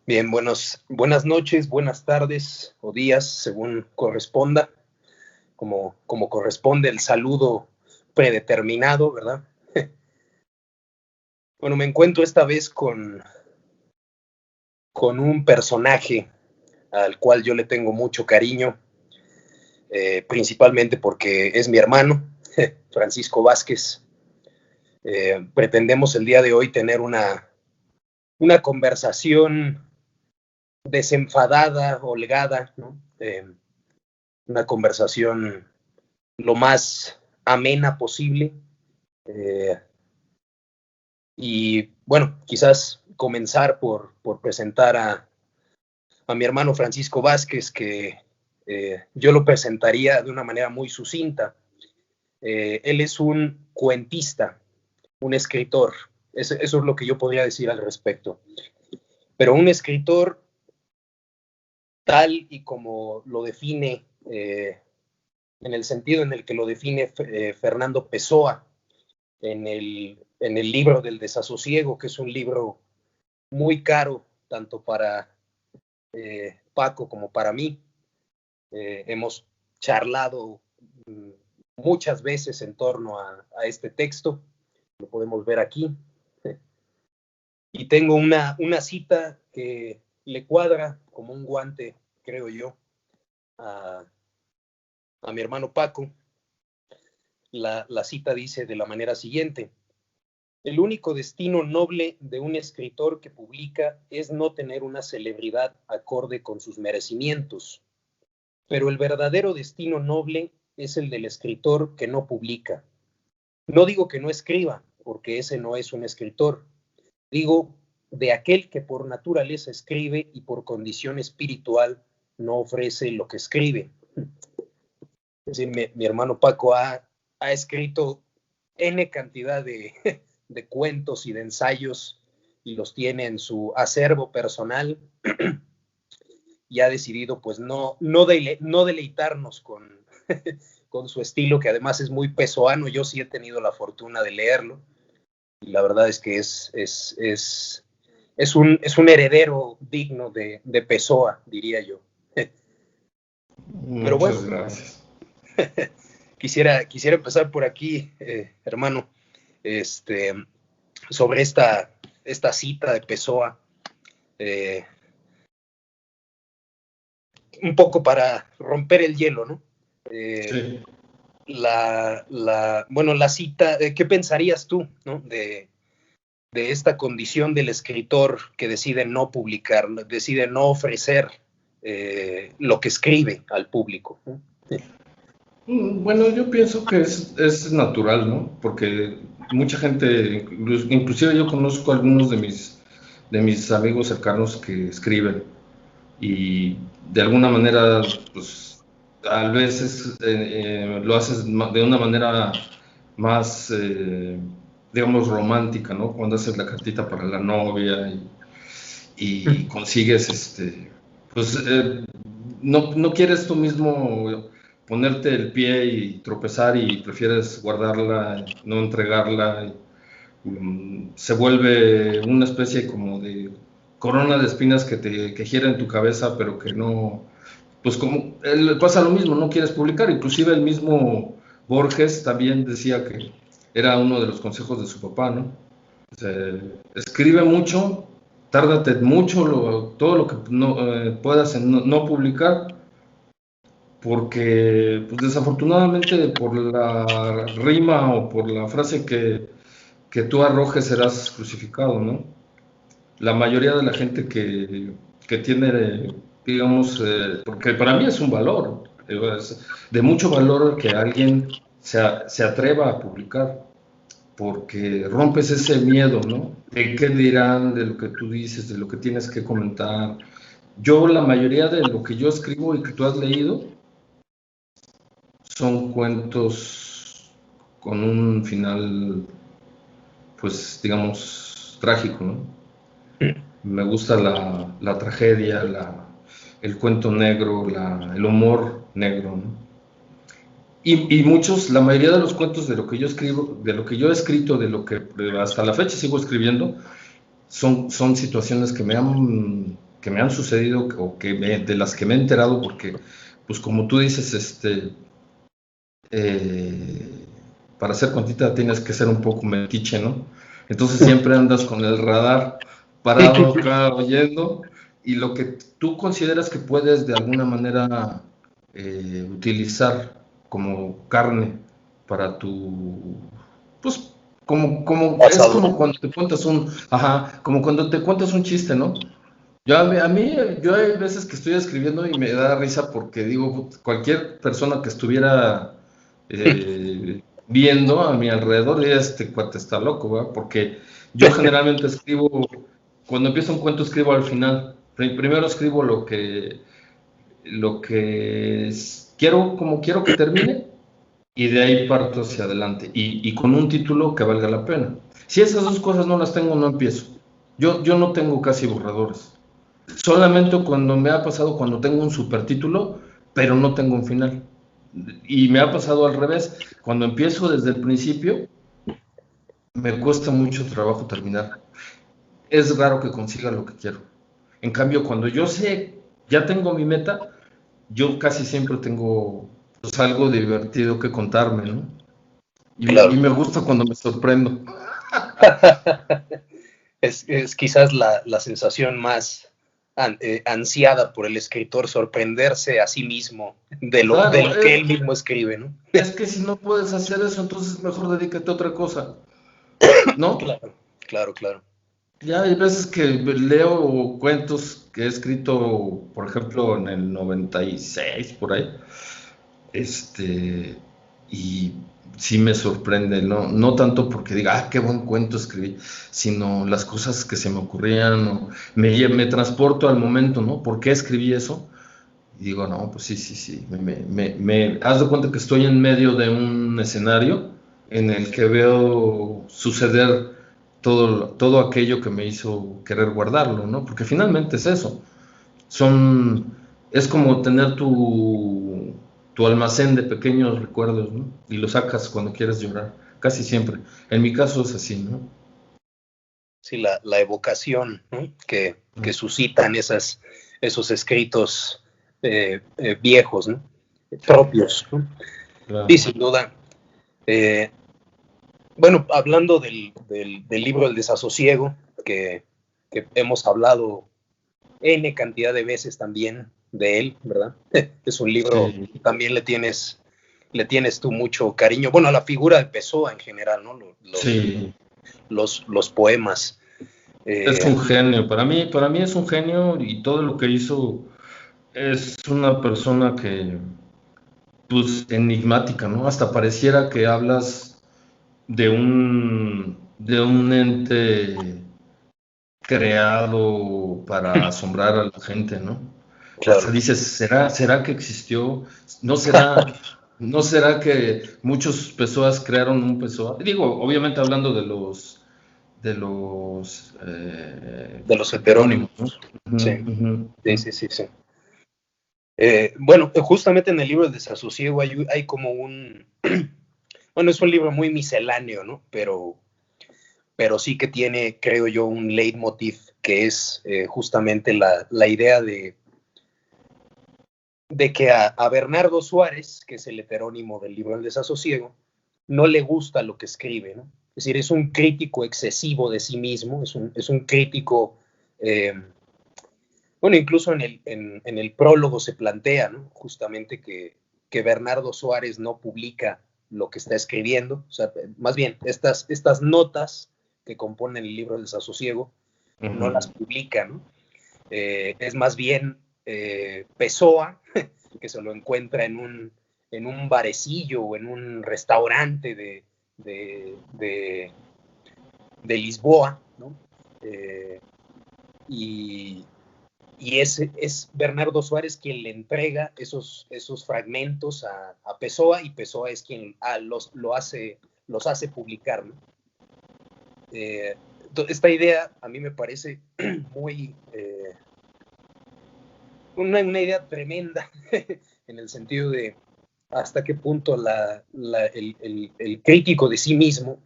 Bien, buenas noches, buenas tardes o días, según corresponda, como corresponde el saludo predeterminado, ¿verdad? Bueno, me encuentro esta vez con un personaje al cual yo le tengo mucho cariño, principalmente porque es mi hermano, Francisco Vázquez. Pretendemos el día de hoy tener una conversación desenfadada, holgada, ¿no? Una conversación lo más amena posible. Y bueno, quizás comenzar por presentar a mi hermano Francisco Vázquez, que yo lo presentaría de una manera muy sucinta. Él es un cuentista, un escritor. Eso es lo que yo podría decir al respecto. Pero un escritor tal y como lo define, en el sentido en el que lo define Fernando Pessoa en el libro del desasosiego, que es un libro muy caro tanto para Paco como para mí. Hemos charlado muchas veces en torno a este texto, lo podemos ver aquí. Y tengo una cita que le cuadra como un guante, creo yo, a mi hermano Paco. La cita dice de la manera siguiente: el único destino noble de un escritor que publica es no tener una celebridad acorde con sus merecimientos, pero el verdadero destino noble es el del escritor que no publica. No digo que no escriba, porque ese no es un escritor. Digo de aquel que por naturaleza escribe y por condición espiritual no ofrece lo que escribe. Es decir, mi hermano Paco ha escrito N cantidad de cuentos y de ensayos, y los tiene en su acervo personal, y ha decidido pues no deleitarnos con su estilo, que además es muy pessoano. Yo sí he tenido la fortuna de leerlo, y la verdad es que es un heredero digno de Pessoa, diría yo. Pero bueno, muchas gracias. Quisiera empezar por aquí, hermano, sobre esta cita de Pessoa, un poco para romper el hielo, ¿no? Sí. La cita, ¿qué pensarías tú, ¿no? de esta condición del escritor que decide no publicar, decide no ofrecer lo que escribe al público, ¿no? Bueno, yo pienso que es natural, ¿no? Porque mucha gente, inclusive yo conozco a algunos de mis amigos cercanos que escriben, y de alguna manera, pues, a veces lo haces de una manera más, digamos, romántica, ¿no? Cuando haces la cartita para la novia y consigues, pues, no quieres tú mismo ponerte el pie y tropezar, y prefieres guardarla, no entregarla. Se vuelve una especie como de corona de espinas que gira en tu cabeza, pero que no, pues como pasa lo mismo, no quieres publicar. Inclusive el mismo Borges también decía que era uno de los consejos de su papá, ¿no? O sea, escribe mucho, tárdate mucho, todo lo que puedas en no publicar, porque pues, desafortunadamente por la rima o por la frase que tú arrojes serás crucificado, ¿no? La mayoría de la gente que tiene, digamos, porque para mí es un valor, es de mucho valor que alguien se atreva a publicar, porque rompes ese miedo, ¿no? De qué dirán, de lo que tú dices, de lo que tienes que comentar. Yo, la mayoría de lo que yo escribo y que tú has leído, son cuentos con un final, pues, digamos, trágico, ¿no? Me gusta la tragedia, el cuento negro, el humor negro, ¿no? Y muchos, la mayoría de los cuentos de lo que yo escribo, de lo que yo he escrito, de lo que hasta la fecha sigo escribiendo, son situaciones que me han sucedido o de las que me he enterado, porque, pues como tú dices, eh, para hacer cuentita tienes que ser un poco metiche, ¿no? Entonces siempre andas con el radar parado acá oyendo, y lo que tú consideras que puedes de alguna manera utilizar como carne para tu, pues es Pasado. como cuando te cuentas como cuando te cuentas un chiste, ¿no? Yo hay veces que estoy escribiendo y me da risa porque digo, cualquier persona que estuviera viendo a mi alrededor diría, este cuate está loco, ¿verdad? Porque yo generalmente escribo, cuando empiezo un cuento escribo al final. Primero escribo quiero, como quiero que termine, y de ahí parto hacia adelante, y con un título que valga la pena. Si esas dos cosas no las tengo, no empiezo. Yo no tengo casi borradores. Solamente cuando me ha pasado, cuando tengo un supertítulo, pero no tengo un final. Y me ha pasado al revés. Cuando empiezo desde el principio, me cuesta mucho trabajo terminar. Es raro que consiga lo que quiero. En cambio, cuando yo sé, ya tengo mi meta, yo casi siempre tengo, pues, algo divertido que contarme, ¿no? Y Claro. me gusta cuando me sorprendo. Es quizás la sensación más ansiada por el escritor, sorprenderse a sí mismo de Claro, lo que él mismo escribe, ¿no? es que si no puedes hacer eso, entonces mejor dedícate a otra cosa, ¿no? Claro, claro, claro. Ya hay veces que leo cuentos que he escrito, por ejemplo, en el 96, por ahí, este, y sí me sorprende, ¿no? No tanto porque diga, qué buen cuento escribí, sino las cosas que se me ocurrían, o me transporto al momento, ¿no? ¿Por qué escribí eso? Y digo, no, pues sí, haz de cuenta que estoy en medio de un escenario en el que veo suceder todo aquello que me hizo querer guardarlo, ¿no? Porque finalmente es eso. Es como tener tu almacén de pequeños recuerdos, ¿no? Y lo sacas cuando quieres llorar, casi siempre. En mi caso es así, ¿no? Sí, la evocación, ¿no? que suscitan esos escritos viejos, ¿no? Propios, ¿no? Sí, Claro. sin duda. Eh, bueno, hablando del libro El desasosiego, que hemos hablado N cantidad de veces también de él, ¿verdad? Es un libro, Sí, también le tienes tú mucho cariño. Bueno, a la figura de Pessoa en general, ¿no? sí. Los poemas. Es un genio. Para mí es un genio, y todo lo que hizo es una persona que, pues, enigmática, ¿no? Hasta pareciera que hablas de un ente creado para asombrar a la gente, ¿no? Claro. Hasta dices, ¿será que existió? ¿No será que muchos Pessoas crearon un Pessoa? Digo, obviamente hablando de los De los heterónimos, heterónimos. ¿no? Sí, Ujú, ujú, sí, ujú. sí, sí, sí. Bueno, justamente en el libro del desasosiego hay como bueno, es un libro muy misceláneo, ¿no? Pero sí que tiene, creo yo, un leitmotiv que es justamente la idea de que a Bernardo Suárez, que es el heterónimo del libro del desasosiego, no le gusta lo que escribe, ¿no? Es decir, es un crítico excesivo de sí mismo, es un crítico, bueno, incluso en el prólogo se plantea, ¿no? Justamente que Bernardo Suárez no publica lo que está escribiendo, o sea, más bien, estas notas que componen el libro del desasosiego no las Ujú. publica, ¿no? Es más bien Pessoa, que se lo encuentra en un barecillo o en un restaurante de Lisboa, ¿no? Eh, y, y es Bernardo Suárez quien le entrega esos fragmentos a Pessoa, y Pessoa es quien los hace publicar, ¿no? Esta idea a mí me parece muy una idea tremenda en el sentido hasta qué punto el crítico de sí mismo,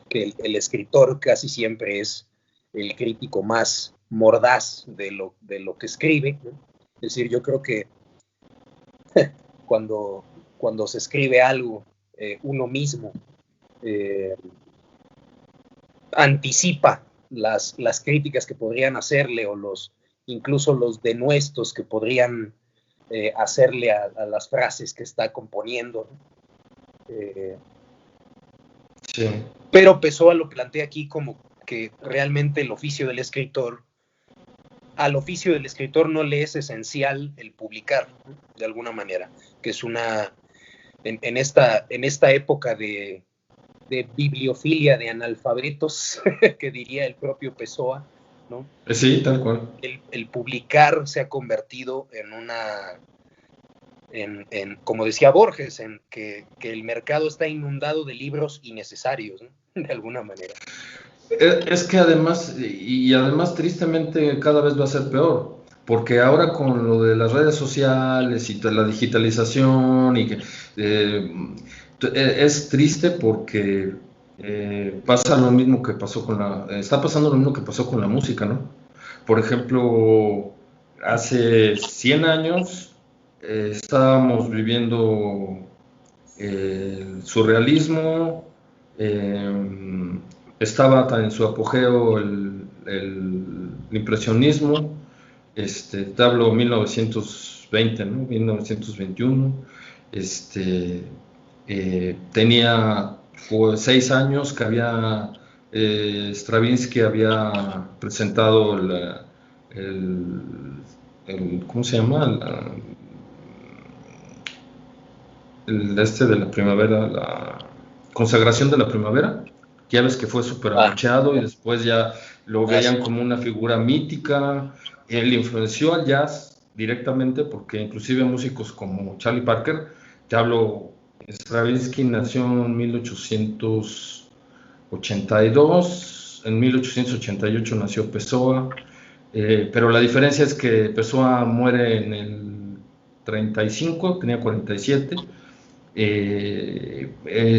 que el escritor casi siempre es el crítico más mordaz de lo que escribe, ¿no? Es decir, yo creo que cuando se escribe algo, uno mismo anticipa las críticas que podrían hacerle o incluso los denuestos que podrían hacerle a las frases que está componiendo. Sí. Pero Pessoa lo plantea aquí como que realmente al oficio del escritor no le es esencial el publicar, ¿no? De alguna manera, que es en esta época de bibliofilia de analfabetos, que diría el propio Pessoa, ¿no? Sí, tal cual. El publicar se ha convertido como decía Borges, en que el mercado está inundado de libros innecesarios, ¿no? De alguna manera. Es que además tristemente cada vez va a ser peor, porque ahora con lo de las redes sociales y la digitalización y que es triste porque pasa lo mismo que pasó está pasando lo mismo que pasó con la música, ¿no? Por ejemplo, hace 100 años estábamos viviendo el surrealismo, estaba en su apogeo el impresionismo, te hablo 1920, ¿no? 1921, tenía 6 años que había Stravinsky había presentado ¿cómo se llama? De la primavera, la consagración de la primavera, ya ves que fue súper abucheado y después ya lo veían como una figura mítica. Él influenció al jazz directamente porque inclusive músicos como Charlie Parker, te hablo, Stravinsky nació en 1882, en 1888 nació Pessoa, pero la diferencia es que Pessoa muere en el 35, tenía 47.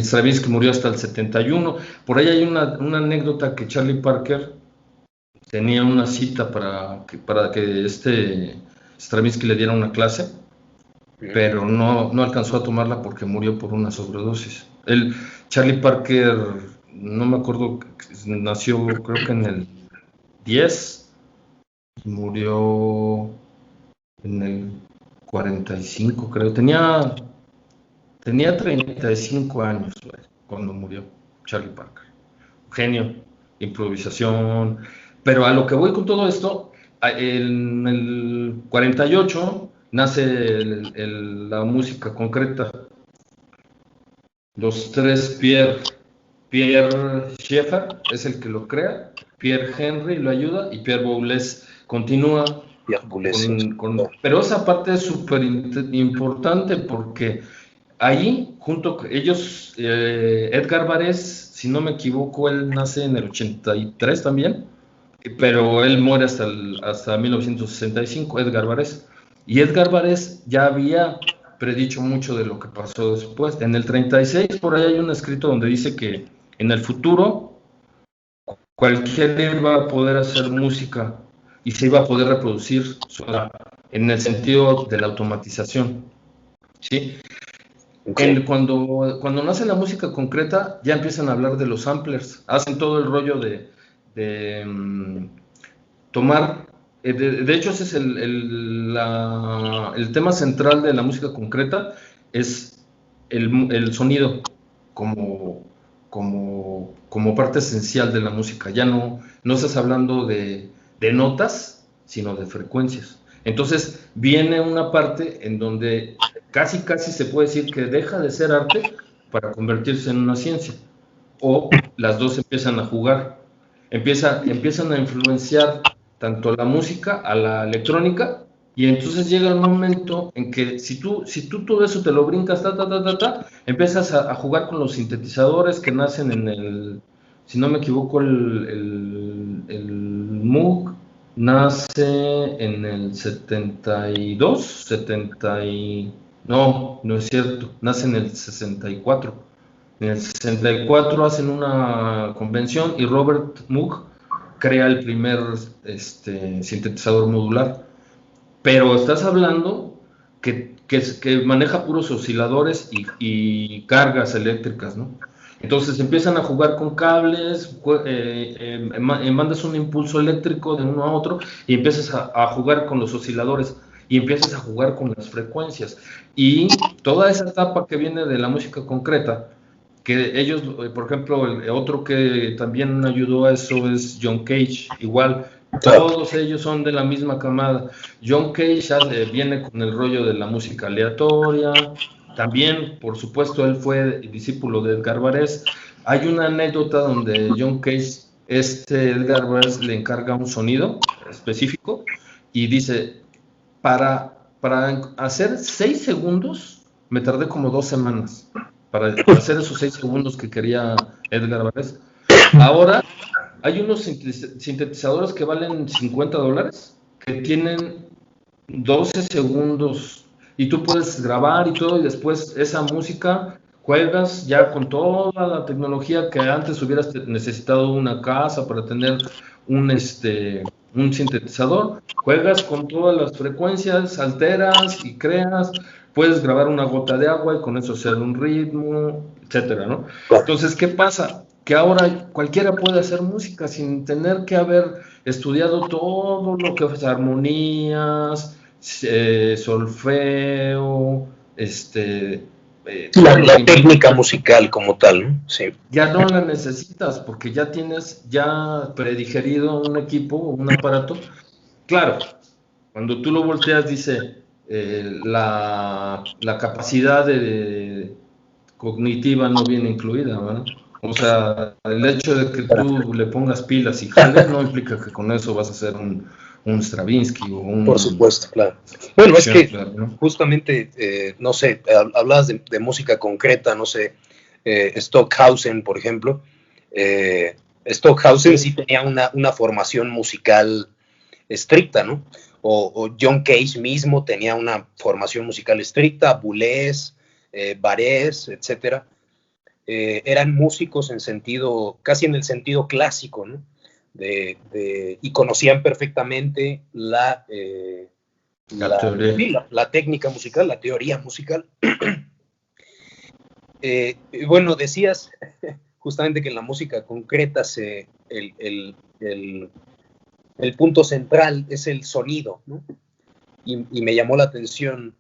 Stravinsky murió hasta el 71. Por ahí hay una anécdota que Charlie Parker tenía una cita para que Stravinsky le diera una clase, pero no alcanzó a tomarla porque murió por una sobredosis. Charlie Parker, no me acuerdo, nació creo que en el 10, murió en el 45, creo. Tenía 35 años cuando murió Charlie Parker. Genio, improvisación. Pero a lo que voy con todo esto, en el 48 nace la música concreta. Los tres, Pierre Schaeffer es el que lo crea, Pierre Henry lo ayuda y Pierre Boulez continúa. Pero esa parte es súper importante porque ahí, junto con ellos, Edgar Varèse, si no me equivoco, él nace en el 83 también, pero él muere hasta 1965, Edgar Varèse. Y Edgar Varèse ya había predicho mucho de lo que pasó después. En el 36, por ahí hay un escrito donde dice que en el futuro cualquier iba a poder hacer música y se iba a poder reproducir sola, en el sentido de la automatización, ¿sí? Okay. Cuando nace la música concreta, ya empiezan a hablar de los samplers, hacen todo el rollo de tomar, de hecho ese es el tema central de la música concreta, es el sonido como parte esencial de la música. Ya no estás hablando de notas, sino de frecuencias. Entonces viene una parte en donde casi se puede decir que deja de ser arte para convertirse en una ciencia, o las dos empiezan a jugar, empiezan a influenciar tanto la música a la electrónica, y entonces llega el momento en que si tú todo eso te lo brincas, empiezas a jugar con los sintetizadores que nacen en el, si no me equivoco, el Moog nace en el 72, No, no es cierto. Nace en el 64. En el 64 hacen una convención y Robert Moog crea el primer sintetizador modular. Pero estás hablando que maneja puros osciladores y cargas eléctricas, ¿no? Entonces empiezan a jugar con cables, mandas un impulso eléctrico de uno a otro y empiezas a jugar con los osciladores y empiezas a jugar con las frecuencias. Y toda esa etapa que viene de la música concreta, que ellos, por ejemplo, el otro que también ayudó a eso es John Cage, igual, Claro. todos ellos son de la misma camada. John Cage ya viene con el rollo de la música aleatoria, también, por supuesto, él fue discípulo de Edgar Varese. Hay una anécdota donde John Cage, Edgar Varese le encarga un sonido específico y dice, para hacer 6 segundos, me tardé como 2 semanas para hacer esos 6 segundos que quería Edgar Varese. Ahora hay unos sintetizadores que valen $50 que tienen 12 segundos y tú puedes grabar y todo y después esa música juegas ya con toda la tecnología que antes hubieras necesitado una casa para tener un sintetizador, juegas con todas las frecuencias, alteras y creas, puedes grabar una gota de agua y con eso hacer un ritmo, etcétera, ¿no? Entonces, ¿qué pasa? Que ahora cualquiera puede hacer música sin tener que haber estudiado todo lo que es armonías, solfeo, La técnica musical como tal, ¿no? Sí. ya no la necesitas porque ya tienes ya predigerido un equipo, un aparato. Claro, cuando tú lo volteas dice la capacidad cognitiva no viene incluida, ¿verdad? O sea, el hecho de que tú le pongas pilas y jales no implica que con eso vas a hacer un Stravinsky o Por un supuesto, claro. Bueno, es que Schoenberg, ¿no? justamente, no sé, hablabas de música concreta, no sé, Stockhausen, por ejemplo. Stockhausen sí tenía una formación musical estricta, ¿no? O John Cage mismo tenía una formación musical estricta, Boulez, Varese, etcétera. Eran músicos en sentido, casi en el sentido clásico, ¿no? Y conocían perfectamente La teoría. la técnica musical, la teoría musical. Bueno, decías justamente que en la música concreta el punto central es el sonido, ¿no? Y me llamó la atención,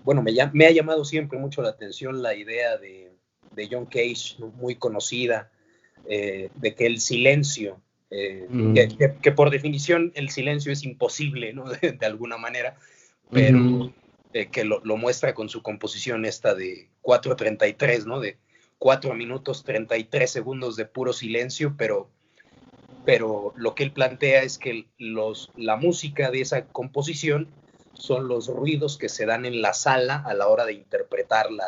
bueno, me ha llamado siempre mucho la atención la idea de John Cage, ¿no? Muy conocida, de que el silencio, que por definición el silencio es imposible, ¿no? De alguna manera, pero que lo muestra con su composición esta de 4:33, ¿no? De 4 minutos 33 segundos de puro silencio, pero lo que él plantea es que la música de esa composición son los ruidos que se dan en la sala a la hora de interpretarla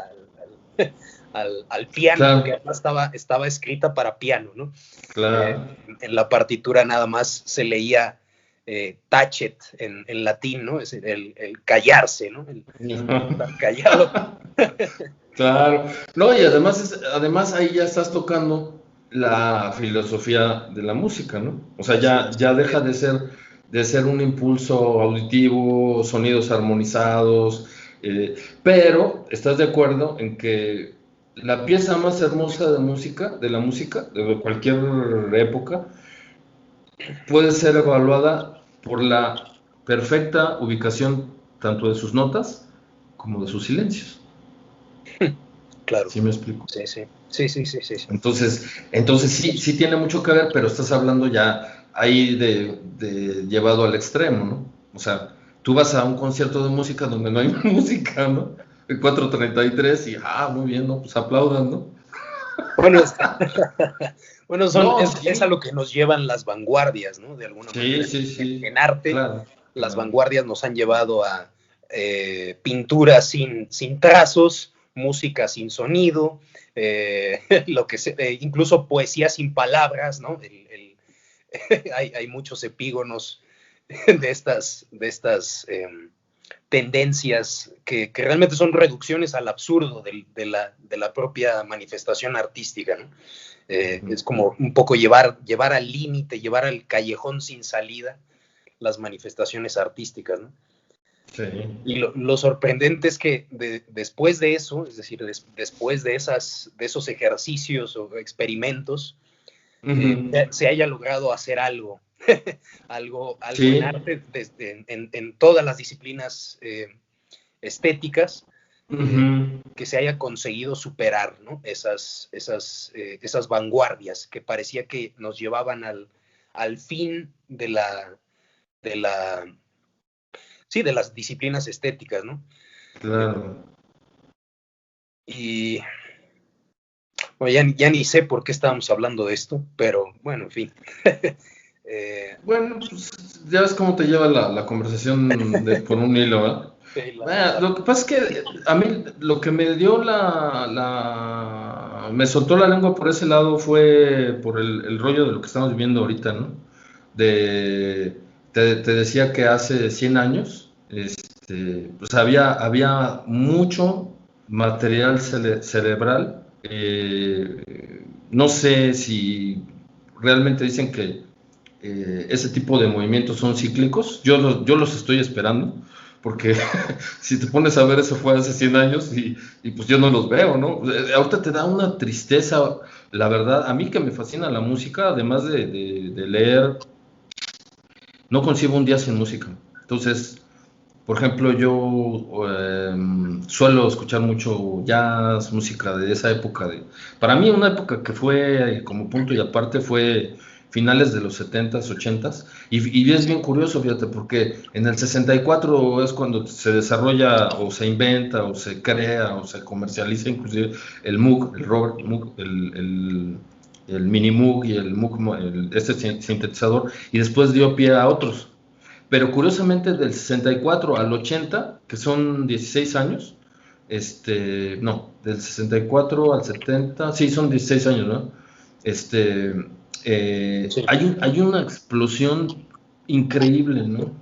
al piano, Claro, porque además estaba escrita para piano, ¿no? claro. En la partitura nada más se leía tacet en latín, ¿no? Es el callarse, ¿no? El estar callado. Claro. No, y además ahí ya estás tocando la filosofía de la música, ¿no? O sea, ya deja de ser un impulso auditivo, sonidos armonizados, pero estás de acuerdo en que la pieza más hermosa de la música, de cualquier época, puede ser evaluada por la perfecta ubicación tanto de sus notas como de sus silencios. Claro. ¿Sí me explico? Sí. Entonces sí tiene mucho que ver, pero estás hablando ya ahí de llevado al extremo, ¿no? O sea, tú vas a un concierto de música donde no hay música, ¿no? El 4:33 y, muy bien, ¿no? Pues aplaudan, ¿no? Bueno, bueno No, es a lo que nos llevan las vanguardias, ¿no? De alguna manera. Sí. En arte, Claro. las vanguardias nos han llevado a pintura sin trazos, música sin sonido, incluso poesía sin palabras, ¿no? Hay muchos epígonos de estas tendencias que realmente son reducciones al absurdo de la propia manifestación artística, ¿no? Es como un poco llevar al límite, llevar al callejón sin salida las manifestaciones artísticas, ¿no? Sí. Y lo sorprendente es que después de eso, es decir, después de esos ejercicios o experimentos, se haya logrado hacer algo, algo Sí. en arte, en todas las disciplinas estéticas, que se haya conseguido superar, ¿no? Esas vanguardias que parecía que nos llevaban al fin de las disciplinas estéticas, ¿no? Claro. Y bueno, ya ni sé por qué estábamos hablando de esto, pero bueno, en fin. Bueno, pues ya ves cómo te lleva la conversación por un hilo, ¿verdad? Lo que pasa es que a mí lo que me dio me soltó la lengua por ese lado fue por el rollo de lo que estamos viviendo ahorita, ¿no? Te decía que hace 100 años, pues había mucho material cerebral. No sé si realmente dicen que ese tipo de movimientos son cíclicos. Yo los estoy esperando, porque si te pones a ver, eso fue hace 100 años y pues yo no los veo, ¿no? Ahorita te da una tristeza, la verdad. A mí que me fascina la música, además de leer, no concibo un día sin música. Entonces, por ejemplo, yo suelo escuchar mucho jazz, música de esa época. Para mí una época que fue como punto y aparte fue finales de los 70s, 80s. Y es bien curioso, fíjate, porque en el 64 es cuando se desarrolla o se inventa o se crea o se comercializa inclusive el Moog, el Robert Moog, el Mini Moog y el Moog, este sintetizador, y después dio pie a otros. Pero curiosamente del 64 al 80, que son 16 años, no, del 64 al 70, sí, son 16 años, ¿no? Sí. Hay una explosión increíble, ¿no?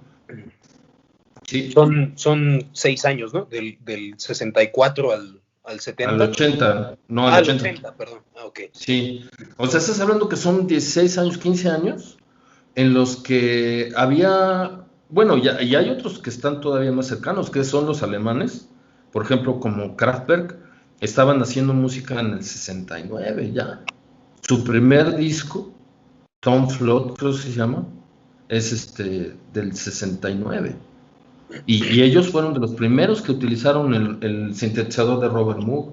Sí. Son 6 años, ¿no? Del 64 al Al 70. 80, no al Al 80. 80, perdón. Ok. Sí. O sea, estás hablando que son 16 años, 15 años en los que había, bueno, y hay otros que están todavía más cercanos, que son los alemanes, por ejemplo, como Kraftwerk, estaban haciendo música en el 69 ya. Su primer disco, Tom Flood, creo que se llama, es del 69. Y ellos fueron de los primeros que utilizaron el sintetizador de Robert Moog.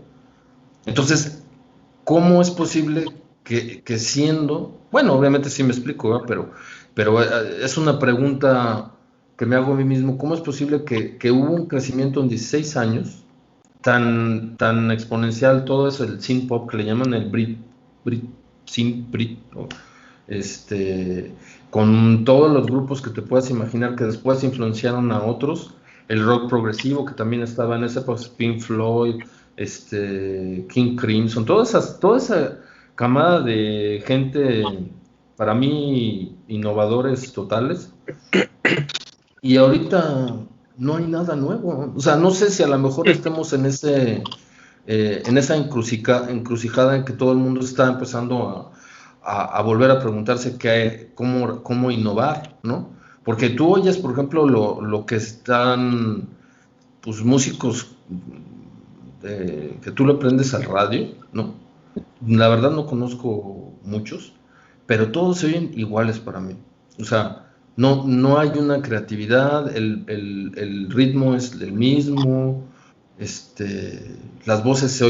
Entonces, ¿cómo es posible que siendo, bueno, obviamente sí me explico, ¿verdad? Pero es una pregunta que me hago a mí mismo, ¿cómo es posible que hubo un crecimiento en 16 años tan exponencial, todo eso, el synth pop que le llaman el synth Brit, ¿no? Con todos los grupos que te puedas imaginar que después influenciaron a otros, el rock progresivo que también estaba en ese, pues Pink Floyd, King Crimson, toda esa camada de gente, para mí, innovadores totales. Y ahorita no hay nada nuevo. O sea, no sé si a lo mejor estemos en esa encrucijada en que todo el mundo está empezando a volver a preguntarse cómo innovar, ¿no? Porque tú oyes, por ejemplo, lo que están, pues, músicos que tú le prendes al radio, ¿no? La verdad no conozco muchos, pero todos se oyen iguales para mí. O sea, no hay una creatividad, el ritmo es el mismo, las voces se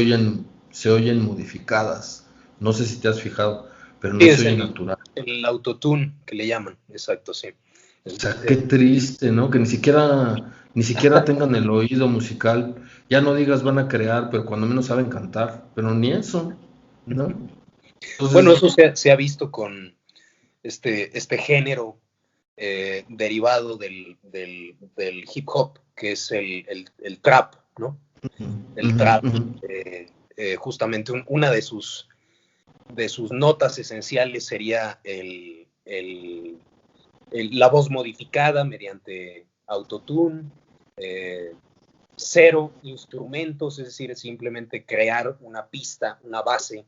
oyen modificadas. No sé si te has fijado, pero no Sí, se es oye natural. el autotune que le llaman, exacto, sí. O sea, qué triste, ¿no? Que ni siquiera tengan el oído musical. Ya no digas van a crear, pero cuando menos saben cantar. Pero ni eso, ¿no? Bueno, Entonces, eso se ha visto con este género derivado del hip hop, que es el trap, ¿no? El trap, justamente una de sus notas esenciales sería la voz modificada mediante autotune, cero instrumentos, es decir, simplemente crear una pista, una base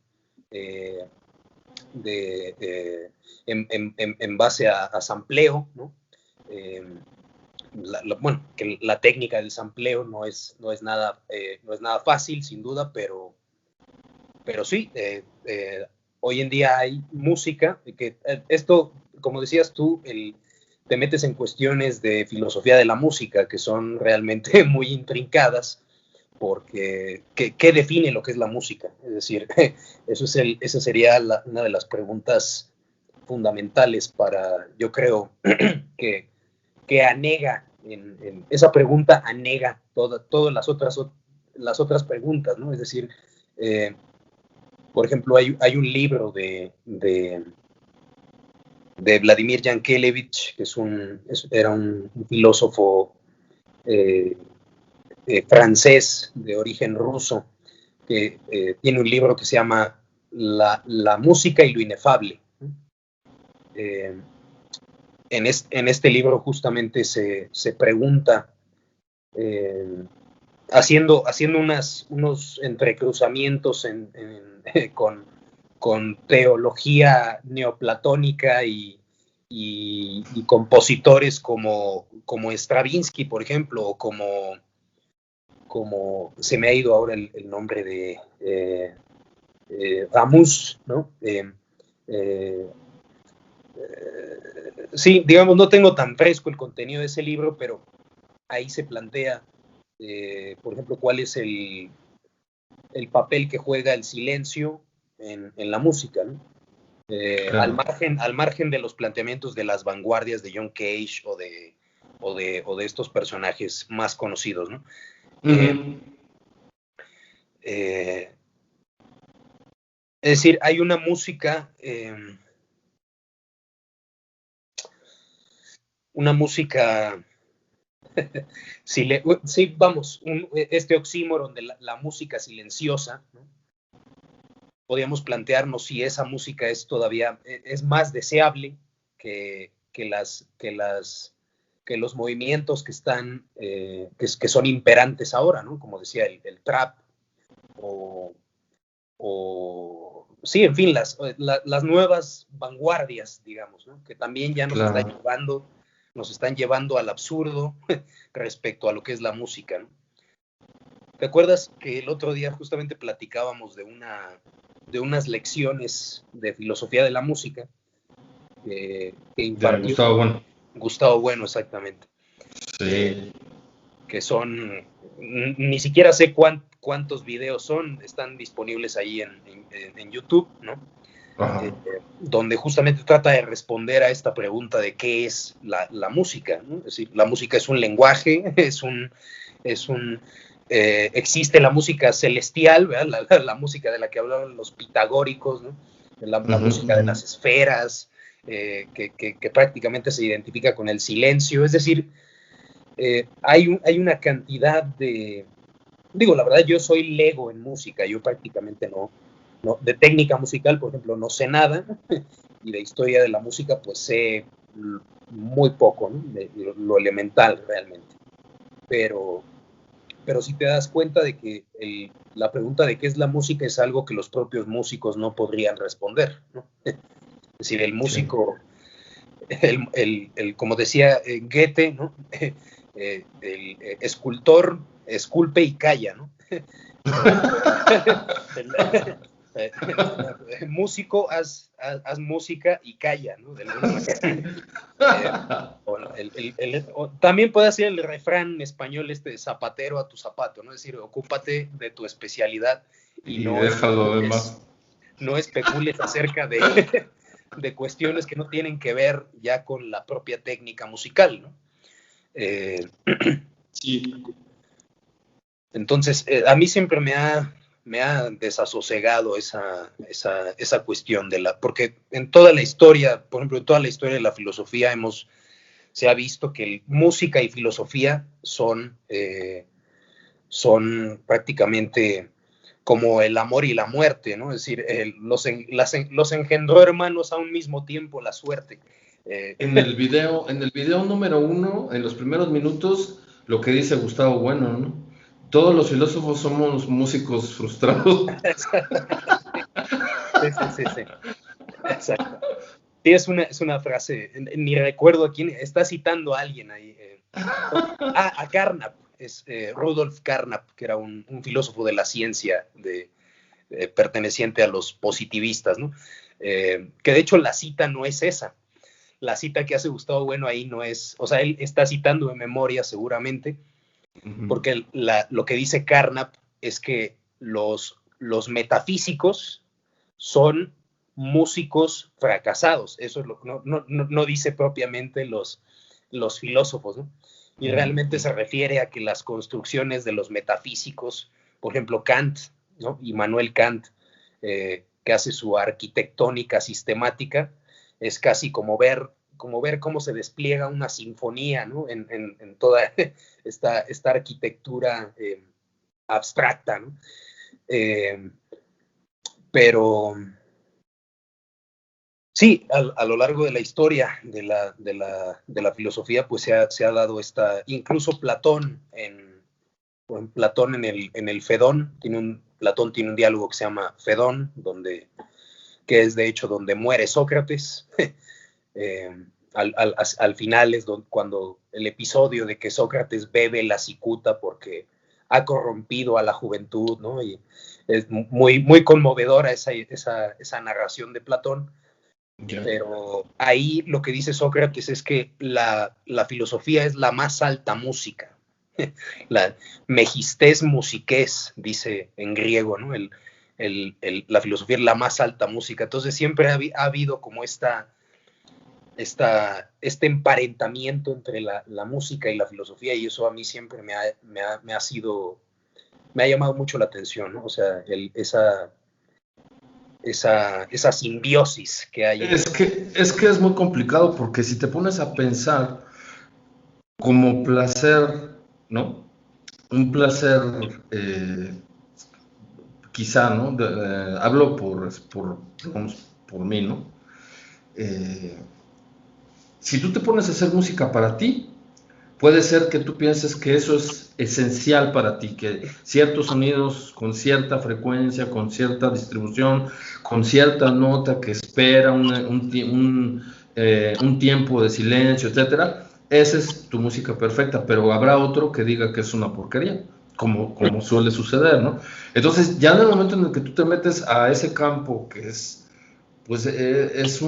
en base a sampleo, ¿no? Bueno, que la técnica del sampleo no es nada fácil, sin duda, pero sí, hoy en día hay música, que esto, como decías tú, te metes en cuestiones de filosofía de la música que son realmente muy intrincadas, porque ¿qué define lo que es la música? Es decir, esa sería una de las preguntas fundamentales para, yo creo, que anega, esa pregunta anega todas las otras preguntas, ¿no? Es decir, por ejemplo, hay un libro de Vladimir Yankelevich, que era un filósofo francés de origen ruso, que tiene un libro que se llama La música y lo inefable. En este libro justamente se pregunta, haciendo unos entrecruzamientos con teología neoplatónica y compositores como Stravinsky, por ejemplo, o como se me ha ido ahora el nombre de Ramus, ¿no? Sí, digamos, no tengo tan fresco el contenido de ese libro, pero ahí se plantea, por ejemplo, cuál es el papel que juega el silencio en la música, ¿no? Claro. al margen de los planteamientos de las vanguardias de John Cage o de estos personajes más conocidos, ¿no? Uh-huh. Es decir, hay una música, sí, vamos, este oxímoron de la música silenciosa, ¿no? Podríamos plantearnos si esa música es más deseable que los movimientos que son imperantes ahora, ¿no? Como decía el trap, sí, en fin, las nuevas vanguardias, digamos, ¿no? Que también ya nos están llevando al absurdo respecto a lo que es la música, ¿no? ¿Te acuerdas que el otro día justamente platicábamos de unas lecciones de filosofía de la música que impartió Gustavo Bueno, exactamente? Sí. Que son, ni siquiera sé cuántos videos están disponibles ahí en YouTube, ¿no? Donde justamente trata de responder a esta pregunta de qué es la música, ¿no? Es decir, la música es un lenguaje, existe la música celestial, ¿verdad? La música de la que hablaban los pitagóricos, ¿no? La música de las esferas, que prácticamente se identifica con el silencio. Es decir, hay una cantidad de... Digo, la verdad, yo soy lego en música, yo prácticamente no de técnica musical, por ejemplo, no sé nada, y de historia de la música, pues sé muy poco, ¿no? De lo elemental realmente. Pero si te das cuenta de que la pregunta de qué es la música es algo que los propios músicos no podrían responder, ¿no? Es decir, el músico, como decía Goethe, ¿no? El escultor esculpe y calla, ¿no? Músico, haz música y calla, ¿no? De alguna manera. También puede ser el refrán español de zapatero a tu zapato, ¿no? Es decir, ocúpate de tu especialidad y no déjalo demás. No especules acerca de cuestiones que no tienen que ver ya con la propia técnica musical, ¿no? Sí. Entonces, a mí siempre me ha desasosegado esa cuestión porque en toda la historia, por ejemplo, en toda la historia de la filosofía se ha visto que música y filosofía son prácticamente como el amor y la muerte, ¿no? Es decir, los engendró hermanos a un mismo tiempo la suerte. En el video número 1, en los primeros minutos, lo que dice Gustavo Bueno, ¿no? Todos los filósofos somos músicos frustrados. Sí. Exacto. Sí, es una frase, ni recuerdo a quién, está citando a alguien ahí. A Carnap, es Rudolf Carnap, que era un filósofo de la ciencia perteneciente a los positivistas, ¿no? Que de hecho la cita no es esa. La cita que hace Gustavo Bueno ahí no es, o sea, él está citando de memoria seguramente, porque lo que dice Carnap es que los metafísicos son músicos fracasados. Eso es lo que no dice propiamente los filósofos, ¿no? Y realmente se refiere a que las construcciones de los metafísicos, por ejemplo, Kant, ¿no? Immanuel Kant, que hace su arquitectónica sistemática, es casi como ver cómo se despliega una sinfonía, ¿no? En toda esta arquitectura abstracta, ¿no? Pero sí, a lo largo de la historia de la filosofía, pues se ha dado incluso Platón en el Fedón, Platón tiene un diálogo que se llama Fedón, que es de hecho donde muere Sócrates. Al final es cuando el episodio de que Sócrates bebe la cicuta porque ha corrompido a la juventud, ¿no? Y es muy, muy conmovedora esa narración de Platón. Yeah. Pero ahí lo que dice Sócrates es que la filosofía es la más alta música. La megistés musiqués, dice en griego, ¿no? La filosofía es la más alta música. Entonces siempre ha habido como este emparentamiento entre la música y la filosofía, y eso a mí siempre me ha llamado mucho la atención, ¿no? O sea, esa simbiosis que hay. Es que es muy complicado, porque si te pones a pensar como placer, ¿no? Un placer, quizá, ¿no? Hablo por mí, ¿no? Si tú te pones a hacer música para ti, puede ser que tú pienses que eso es esencial para ti, que ciertos sonidos con cierta frecuencia, con cierta distribución, con cierta nota que espera un tiempo de silencio, etcétera, esa es tu música perfecta, pero habrá otro que diga que es una porquería, como suele suceder, ¿no? Entonces, ya en el momento en el que tú te metes a ese campo que es, pues, es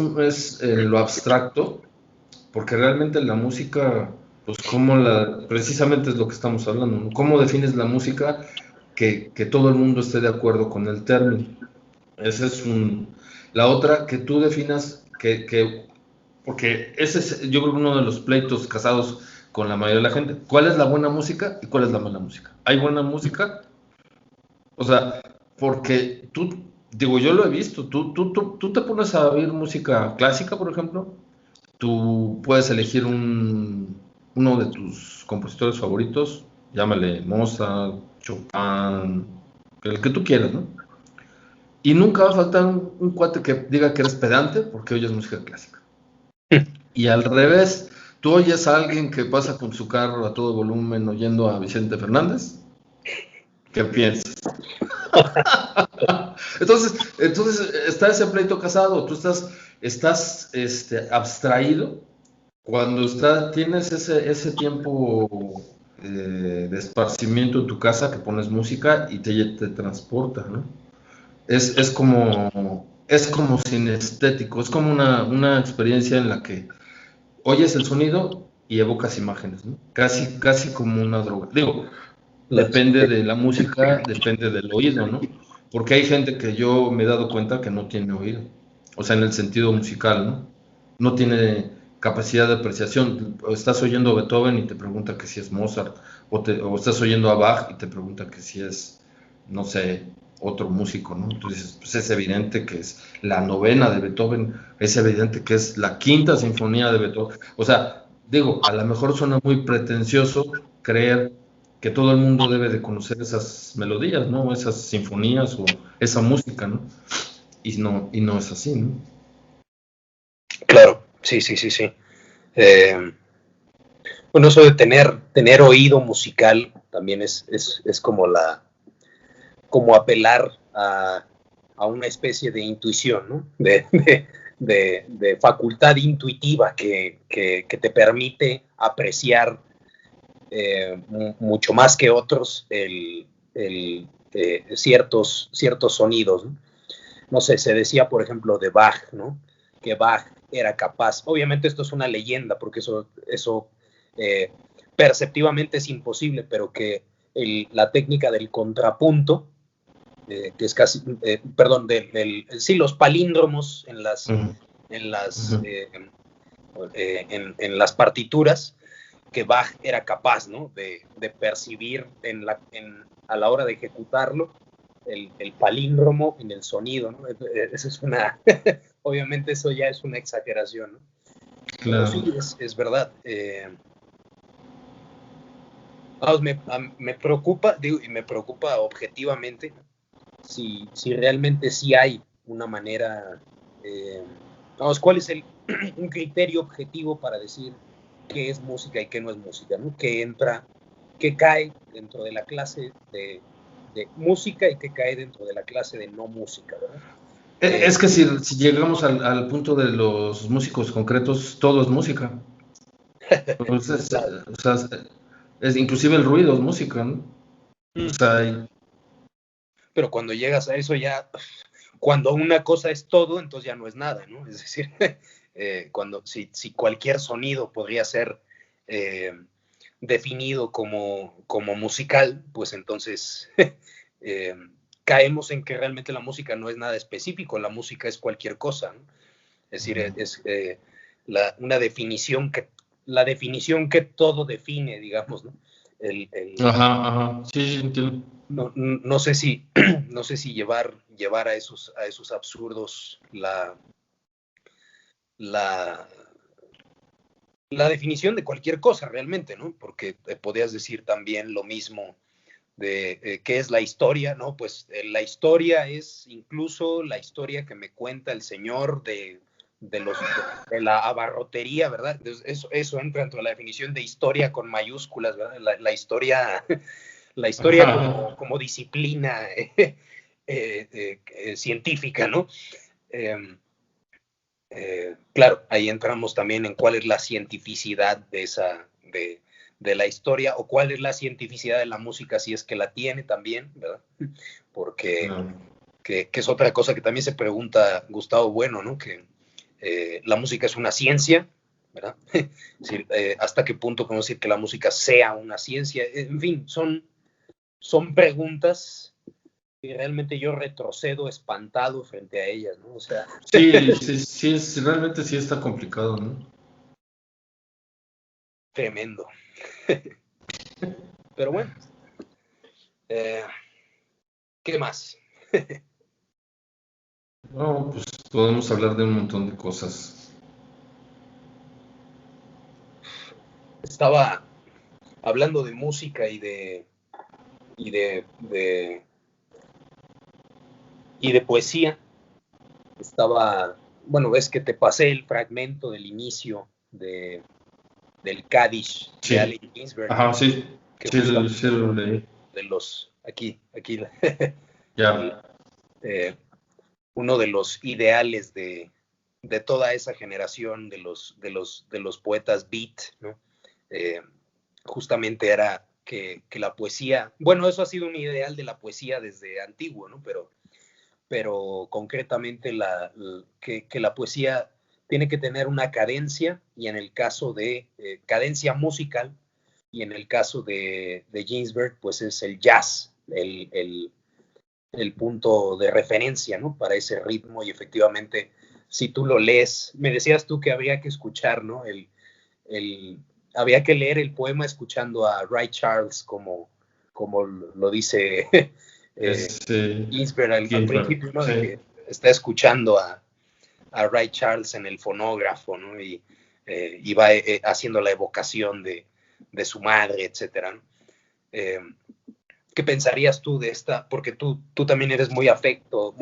lo abstracto, porque realmente la música, pues precisamente es lo que estamos hablando, ¿no? ¿Cómo defines la música que todo el mundo esté de acuerdo con el término? Esa es la otra, que tú definas porque ese es, yo creo, uno de los pleitos casados con la mayoría de la gente. ¿Cuál es la buena música y cuál es la mala música? ¿Hay buena música? O sea, porque yo lo he visto, tú te pones a oír música clásica, por ejemplo, tú puedes elegir uno de tus compositores favoritos, llámale Mozart, Chopin, el que tú quieras, ¿no? Y nunca va a faltar un cuate que diga que eres pedante porque oyes música clásica. Y al revés, tú oyes a alguien que pasa con su carro a todo volumen oyendo a Vicente Fernández, ¿qué piensas? Entonces está ese pleito casado, tú estás abstraído cuando tienes ese tiempo de esparcimiento en tu casa, que pones música y te transporta, ¿no? Es como sinestético, es como una experiencia en la que oyes el sonido y evocas imágenes, ¿no? Casi como una droga. Digo, depende de la música, depende del oído, ¿no? Porque hay gente que yo me he dado cuenta que no tiene oído, o sea, en el sentido musical, ¿no? No tiene capacidad de apreciación. Estás oyendo a Beethoven y te pregunta que si es Mozart, o estás oyendo a Bach y te pregunta que si es, no sé, otro músico, ¿no? Entonces, pues es evidente que es la novena de Beethoven, es evidente que es la quinta sinfonía de Beethoven. O sea, digo, a lo mejor suena muy pretencioso creer que todo el mundo debe de conocer esas melodías, ¿no? Esas sinfonías o esa música, ¿no? Y no es así, ¿no? Claro, sí. Bueno, eso de tener oído musical también es como apelar a una especie de intuición, ¿no? De facultad intuitiva que te permite apreciar mucho más que otros ciertos sonidos, ¿no? No sé, se decía, por ejemplo, de Bach, ¿no? Que Bach era capaz, obviamente esto es una leyenda, porque eso perceptivamente es imposible, pero que la técnica del contrapunto, que es casi, perdón, sí, los palíndromos en las, en las, en las partituras, que Bach era capaz, ¿no? de percibir a la hora de ejecutarlo el palíndromo en el sonido, ¿no? Eso es obviamente eso ya es una exageración, ¿no? Claro. Pero sí, es verdad. Me preocupa, digo, y me preocupa objetivamente, si realmente sí hay una manera, ¿cuál es un criterio objetivo para decir qué es música y qué no es música, ¿no? Qué cae dentro de la clase de música y qué cae dentro de la clase de no música, ¿verdad? Es que si llegamos al punto de los músicos concretos, todo es música. Entonces, o sea, inclusive el ruido es música, ¿no? O sea, pero cuando llegas a eso ya, cuando una cosa es todo, entonces ya no es nada, ¿no? Es decir, si cualquier sonido podría ser definido como musical, pues entonces caemos en que realmente la música no es nada específico, la música es cualquier cosa, ¿no? Es decir, es una definición la definición que todo define, digamos, ¿no? Ajá, sí, entiendo. No sé si llevar a esos absurdos la definición de cualquier cosa realmente, ¿no? Porque podías decir también lo mismo de qué es la historia, ¿no? Pues la historia es incluso la historia que me cuenta el señor de la abarrotería, ¿verdad? Entonces, eso entra dentro de la definición de historia con mayúsculas, ¿verdad? La historia como disciplina científica, ¿no? Claro, ahí entramos también en cuál es la cientificidad de la historia, o cuál es la cientificidad de la música, si es que la tiene también, ¿verdad? Porque que es otra cosa que también se pregunta Gustavo Bueno, ¿no? Que la música es una ciencia, ¿verdad? Es decir, ¿hasta qué punto podemos decir que la música sea una ciencia? En fin, son preguntas y realmente yo retrocedo espantado frente a ellas, ¿no? O sea... Sí, realmente sí está complicado, ¿no? Tremendo. Pero bueno, ¿qué más? No, pues podemos hablar de un montón de cosas. Estaba hablando de música y de poesía. Ves que te pasé el fragmento del inicio del Kaddish de Allen Ginsberg. Ajá, sí. Sí, lo leí. De los, aquí, ya. Uno de los ideales de toda esa generación de los poetas beat, ¿no? Justamente era que la poesía, bueno, eso ha sido un ideal de la poesía desde antiguo, ¿no? Pero concretamente que la poesía tiene que tener una cadencia, y en el caso de cadencia musical, y en el caso de Ginsberg, pues es el jazz, el punto de referencia, ¿no? Para ese ritmo, y efectivamente, si tú lo lees, me decías tú que habría que escuchar, ¿no? Había que leer el poema escuchando a Ray Charles, como lo dice Ginsberg al principio, ¿no? Sí. De que está escuchando a Ray Charles en el fonógrafo, ¿no? Y va haciendo la evocación de su madre, etcétera, ¿no? ¿Qué pensarías tú de esta? Porque tú también eres muy adicto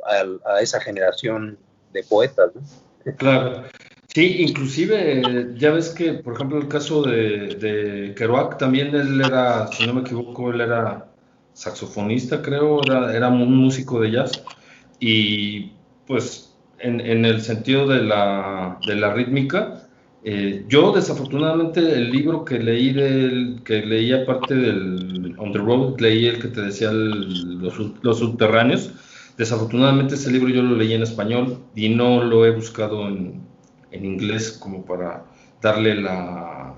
a esa generación de poetas, ¿no? Claro. Sí, inclusive ya ves que, por ejemplo, el caso de Kerouac, también él era, si no me equivoco, él era saxofonista, creo, era un músico de jazz. Y pues en el sentido de la rítmica, yo desafortunadamente el libro que leí que leí aparte del On the Road, leí el que te decía los subterráneos. Desafortunadamente ese libro yo lo leí en español y no lo he buscado en inglés como para darle la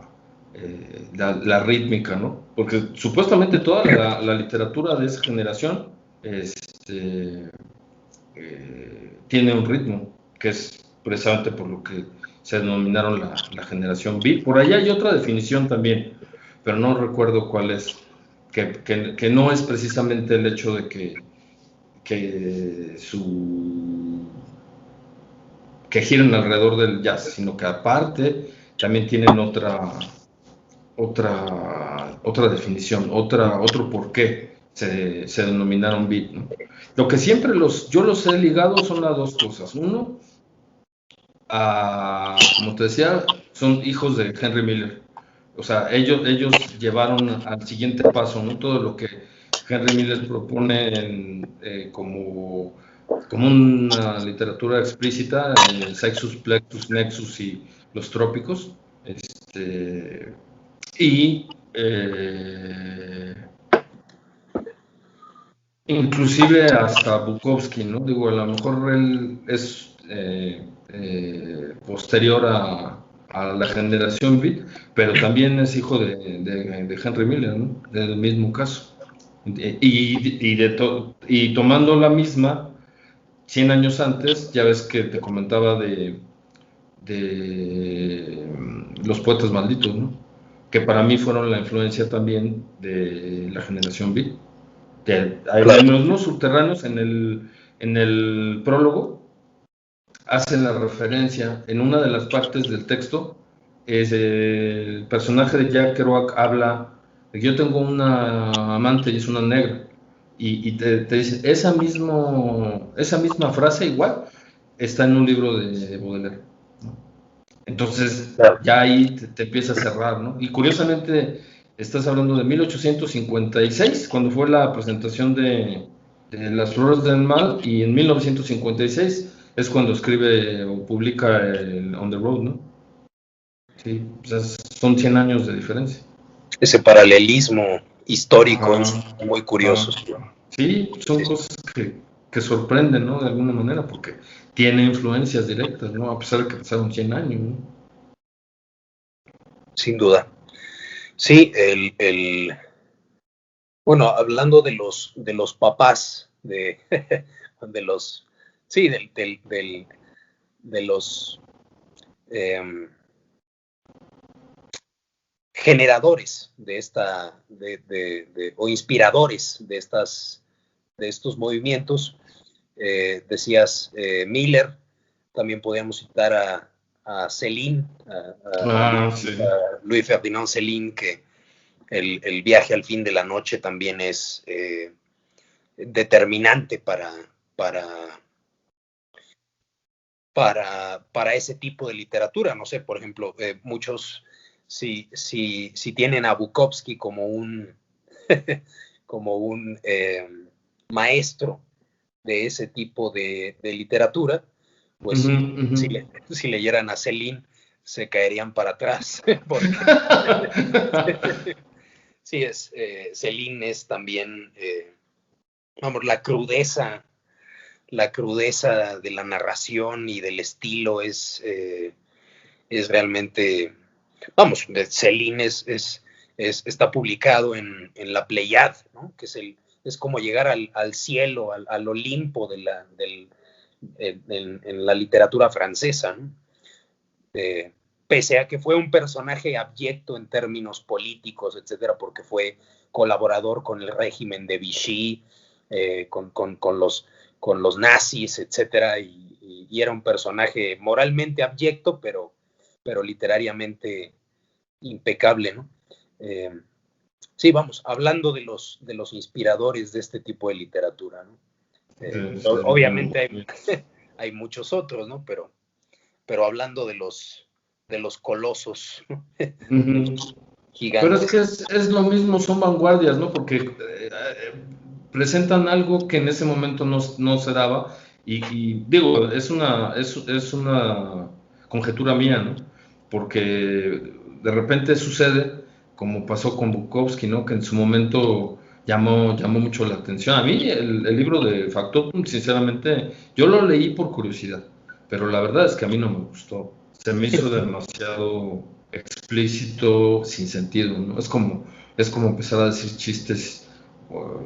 rítmica, ¿no? Porque supuestamente toda la literatura de esa generación tiene un ritmo, que es precisamente por lo que se denominaron la generación beat. Por ahí hay otra definición también, pero no recuerdo cuál es, que no es precisamente el hecho de que que giren alrededor del jazz, sino que aparte también tienen otra definición, otro por qué se denominaron beat, ¿no? Lo que siempre yo los he ligado son las dos cosas. Uno, como te decía, son hijos de Henry Miller. O sea, ellos llevaron al siguiente paso, ¿no? Todo lo que Henry Miller propone como una literatura explícita, Sexus, Plectus, Nexus y los trópicos. Y inclusive hasta Bukowski, ¿no? Digo, a lo mejor él es posterior a la generación Beat, pero también es hijo de Henry Miller, ¿no? Del mismo caso. Y tomando la misma, 100 años antes, ya ves que te comentaba de los poetas malditos, ¿no? Que para mí fueron la influencia también de la generación Beat. En los no subterráneos, en el prólogo, hacen la referencia en una de las partes del texto. El personaje de Jack Kerouac habla de que yo tengo una amante y es una negra. Y te dice, esa misma frase igual está en un libro de Baudelaire, ¿no? Entonces, Claro. ya ahí te empieza a cerrar, ¿no? Y curiosamente, estás hablando de 1856, cuando fue la presentación de Las Flores del Mal, y en 1956 es cuando escribe o publica el On the Road, ¿no? Sí, o sea, son 100 años de diferencia. Ese paralelismo histórico Ajá, es muy curioso. ajá. Sí, son cosas que sorprenden, ¿no? De alguna manera, porque tiene influencias directas, ¿no? A pesar de que pasaron 100 años, ¿no? Sin duda. Sí, bueno, hablando de los papás, de los, sí, de los eh, generadores de esta, o inspiradores de estos movimientos, decías Miller, también podríamos citar a Céline, Sí. a Louis Ferdinand Céline, que el viaje al fin de la noche también es determinante para, para ese tipo de literatura. No sé, por ejemplo, muchos, si tienen a Bukowski como como un maestro de ese tipo de literatura, pues Ujú, ujú. si leyeran a Céline se caerían para atrás, porque sí, Céline es también, vamos, la crudeza de la narración y del estilo es realmente, vamos, Céline está publicado en la Pleiad, ¿no? Que es como llegar al cielo, al Olimpo en la literatura francesa, ¿no? Pese a que fue un personaje abyecto en términos políticos, etcétera, porque fue colaborador con el régimen de Vichy, con los nazis, etcétera, y era un personaje moralmente abyecto, pero literariamente impecable, ¿no? Sí, vamos, hablando de los inspiradores de este tipo de literatura, ¿no? Sí, sí, Obviamente hay muchos otros, ¿no? pero hablando de los colosos Pero gigantes. es que es lo mismo, son vanguardias, ¿no? Porque presentan algo que en ese momento no se daba y digo, es una conjetura mía, ¿no? Porque de repente sucede, como pasó con Bukowski, ¿no? Que en su momento llamó mucho la atención. A mí el libro de Factotum, sinceramente, yo lo leí por curiosidad, pero la verdad es que a mí no me gustó. Se me hizo demasiado explícito, sin sentido, ¿no? Es como empezar a decir chistes uh,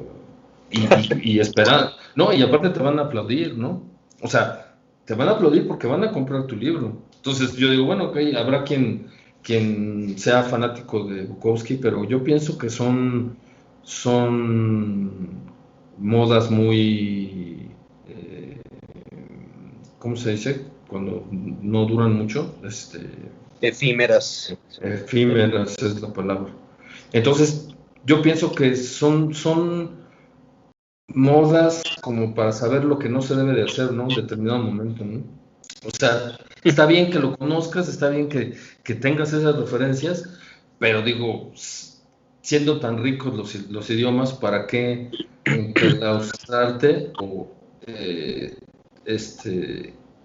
y esperar, ¿no? Y aparte te van a aplaudir, ¿no? O sea, te van a aplaudir porque van a comprar tu libro. Entonces yo digo, bueno, ok, habrá quien sea fanático de Bukowski, pero yo pienso que son modas muy, ¿cómo se dice? Cuando no duran mucho, Efímeras. efímeras es la palabra. Entonces, yo pienso que son modas como para saber lo que no se debe de hacer, ¿no? En determinado momento, ¿no? O sea, está bien que lo conozcas, está bien que tengas esas referencias, pero digo, siendo tan ricos los idiomas, ¿para qué enclaustrarte o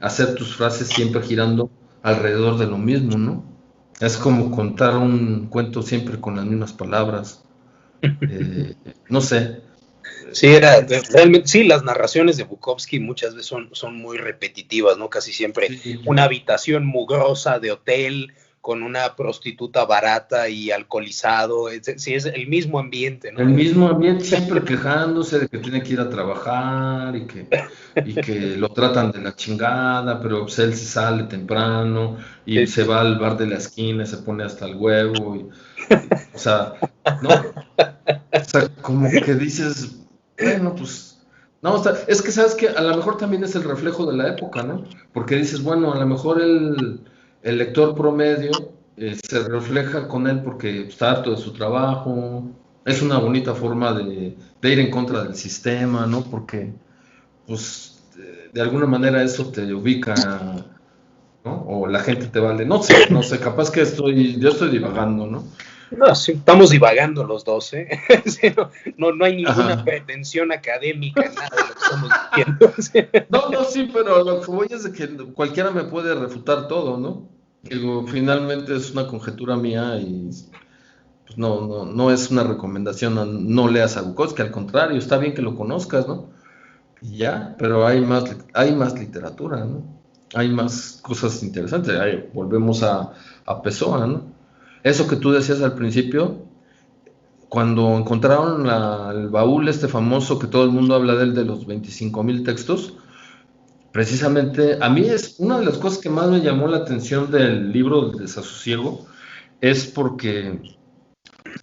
hacer tus frases siempre girando alrededor de lo mismo, ¿no? Es como contar un cuento siempre con las mismas palabras. No sé. Sí, realmente, sí, las narraciones de Bukowski muchas veces son muy repetitivas, ¿no? Casi siempre Sí, una habitación mugrosa de hotel con una prostituta barata y alcoholizado, sí, es el mismo ambiente, ¿no? el mismo ambiente, siempre quejándose de que tiene que ir a trabajar y que lo tratan de la chingada, pero pues él se sale temprano y se va al bar de la esquina, se pone hasta el huevo, o sea, ¿no? O sea, como que dices, bueno, pues, no, es que sabes que a lo mejor también es el reflejo de la época, ¿no? Porque dices, bueno, a lo mejor el lector promedio se refleja con él porque está harto de su trabajo, es una bonita forma de ir en contra del sistema, ¿no? Porque, pues, de alguna manera eso te ubica, ¿no? O la gente te vale, no sé, capaz que yo estoy divagando, ¿no? No, sí, estamos divagando los dos, ¿eh? Sí, no hay ninguna Ajá. pretensión académica en nada de lo que estamos diciendo. Sí. No, sí, pero lo que voy es de que cualquiera me puede refutar todo, ¿no? Digo, finalmente es una conjetura mía y pues, no es una recomendación, no leas a Bukowski, al contrario, está bien que lo conozcas, ¿no? Y ya, pero hay más literatura, ¿no? Hay más cosas interesantes. Volvemos a Pessoa, ¿no? Eso que tú decías al principio, cuando encontraron el baúl este famoso que todo el mundo habla de él, de los 25,000 textos, precisamente, a mí es una de las cosas que más me llamó la atención del libro del desasosiego, es porque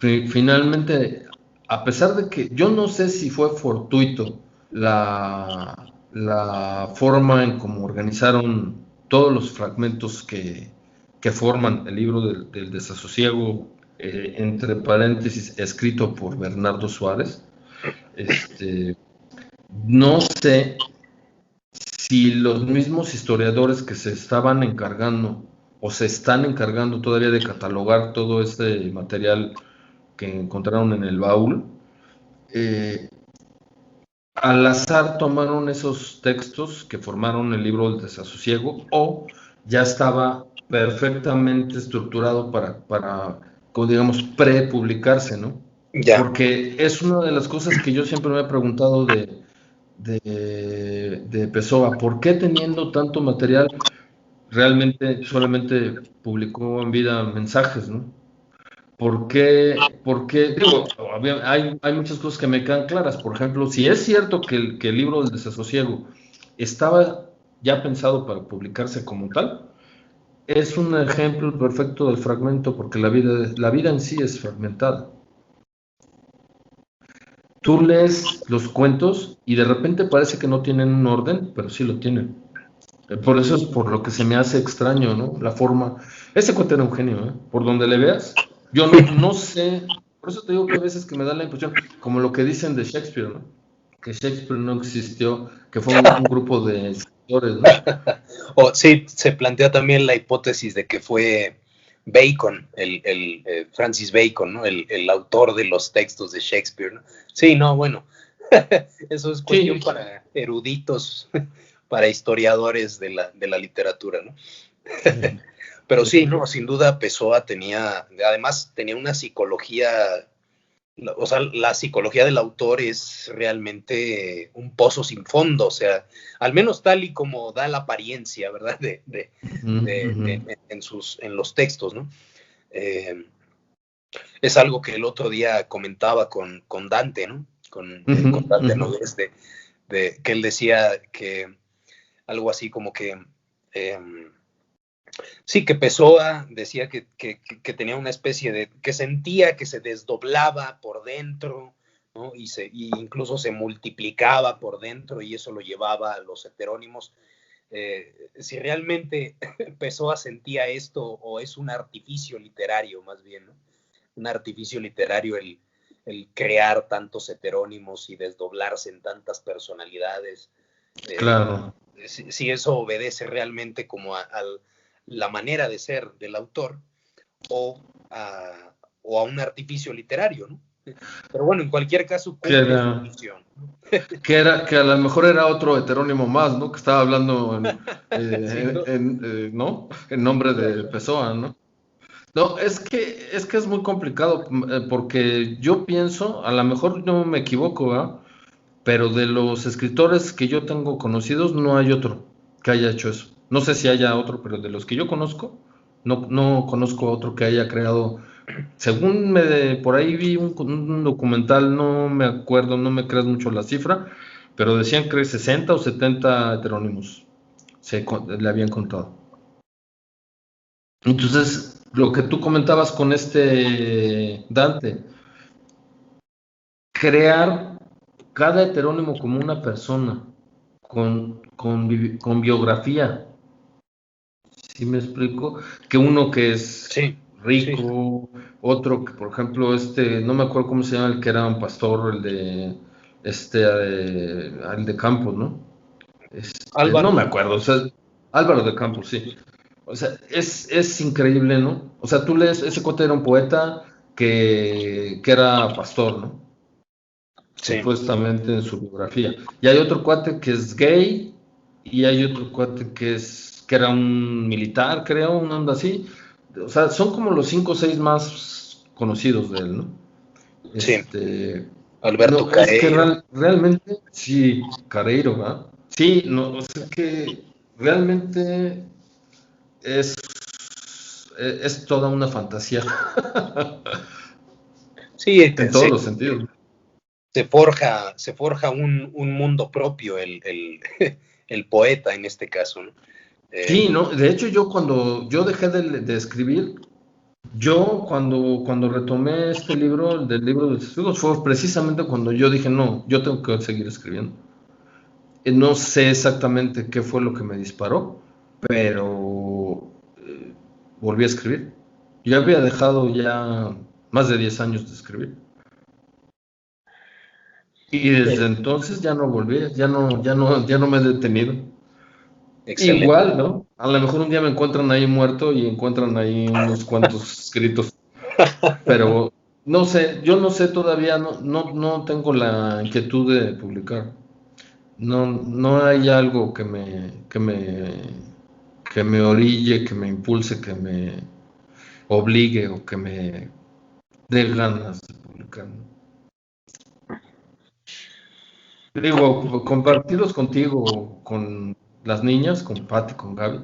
finalmente, a pesar de que yo no sé si fue fortuito la forma en cómo organizaron todos los fragmentos que forman el libro del desasosiego, entre paréntesis, escrito por Bernardo Suárez, no sé si los mismos historiadores que se estaban encargando o se están encargando todavía de catalogar todo este material que encontraron en el baúl, eh, al azar tomaron esos textos que formaron el libro del desasosiego o ya estaba perfectamente estructurado para como digamos, prepublicarse, ¿no? Ya. Porque es una de las cosas que yo siempre me he preguntado de Pessoa, ¿por qué teniendo tanto material realmente solamente publicó en vida mensajes, ¿no? ¿Por qué? Digo, hay muchas cosas que me quedan claras. Por ejemplo, si es cierto que el libro del desasosiego estaba ya pensado para publicarse como tal, es un ejemplo perfecto del fragmento, porque la vida en sí es fragmentada. Tú lees los cuentos y de repente parece que no tienen un orden, pero sí lo tienen. Por eso es por lo que se me hace extraño, ¿no? La forma. Ese cuento era un genio, ¿eh? Por donde le veas. Yo no sé. Por eso te digo que a veces que me da la impresión, como lo que dicen de Shakespeare, ¿no? Que Shakespeare no existió, que fue un grupo de escritores, ¿no? O sí, se plantea también la hipótesis de que fue Bacon, Francis Bacon, ¿no? El autor de los textos de Shakespeare, ¿no? Sí, no, bueno, eso es cuestión Sí, para eruditos, para historiadores de la literatura, ¿no? Pero sí, no, sin duda Pessoa además tenía una psicología, o sea, la psicología del autor es realmente un pozo sin fondo, o sea, al menos tal y como da la apariencia, ¿verdad? En los textos, ¿no? Eh, es algo que el otro día comentaba con Dante, ¿no? Con Dante Nogués, que él decía que algo así como que, sí, que Pessoa decía que tenía una especie que sentía que se desdoblaba por dentro, ¿no? Y incluso se multiplicaba por dentro y eso lo llevaba a los heterónimos. Si realmente Pessoa sentía esto o es un artificio literario más bien, ¿no? Un artificio literario el crear tantos heterónimos y desdoblarse en tantas personalidades. claro. Si eso obedece realmente como a la manera de ser del autor o a un artificio literario, ¿no? Pero bueno, en cualquier caso Que cumple su era, función, ¿no? que a lo mejor era otro heterónimo más, ¿no? Que estaba hablando Sin duda. ¿no? En nombre Sin de duda. Pessoa, ¿no? No, es que es muy complicado, porque yo pienso, a lo mejor no me equivoco, ¿verdad? Pero de los escritores que yo tengo conocidos, no hay otro que haya hecho eso. No sé si haya otro, pero de los que yo conozco, no conozco otro que haya creado. Según por ahí vi un documental, no me acuerdo, no me creas mucho la cifra, pero decían que 60 o 70 heterónimos le habían contado. Entonces, lo que tú comentabas con este Dante, crear cada heterónimo como una persona, con biografía, ¿sí me explico? Que uno que es Sí, sí. rico, otro que, por ejemplo, no me acuerdo cómo se llama, el que era un pastor, el de Campos, ¿no? No Álvaro. me acuerdo, o sea, Álvaro de Campos, sí. O sea, es increíble, ¿no? O sea, tú lees, ese cuate era un poeta que era pastor, ¿no? Sí. Supuestamente en su biografía. Y hay otro cuate que es gay, y hay otro cuate que era un militar, creo, una onda así. O sea, son como los 5 o 6 más conocidos de él, ¿no? Sí. Alberto No, es que Caeiro. realmente, sí, Careiro, ¿verdad? Sí, no, o sea que realmente es, es toda una fantasía Sí, en todos los sentidos. se forja un mundo propio el poeta en este caso, ¿no? Sí, no, de hecho yo cuando yo dejé de escribir, yo cuando retomé este libro, el del libro de los testigos, fue precisamente cuando yo dije, no, yo tengo que seguir escribiendo. No sé exactamente qué fue lo que me disparó, pero volví a escribir. Yo había dejado ya más de 10 años de escribir. Y desde entonces ya no volví, ya no me he detenido. Excelente. Igual, ¿no? A lo mejor un día me encuentran ahí muerto y encuentran ahí unos cuantos escritos, pero no sé, yo no sé todavía, no tengo la inquietud de publicar. No hay algo que me orille, que me impulse, que me obligue o que me dé ganas de publicar, ¿no? Digo, compartirlos contigo, con las niñas, con Patti, con Gaby,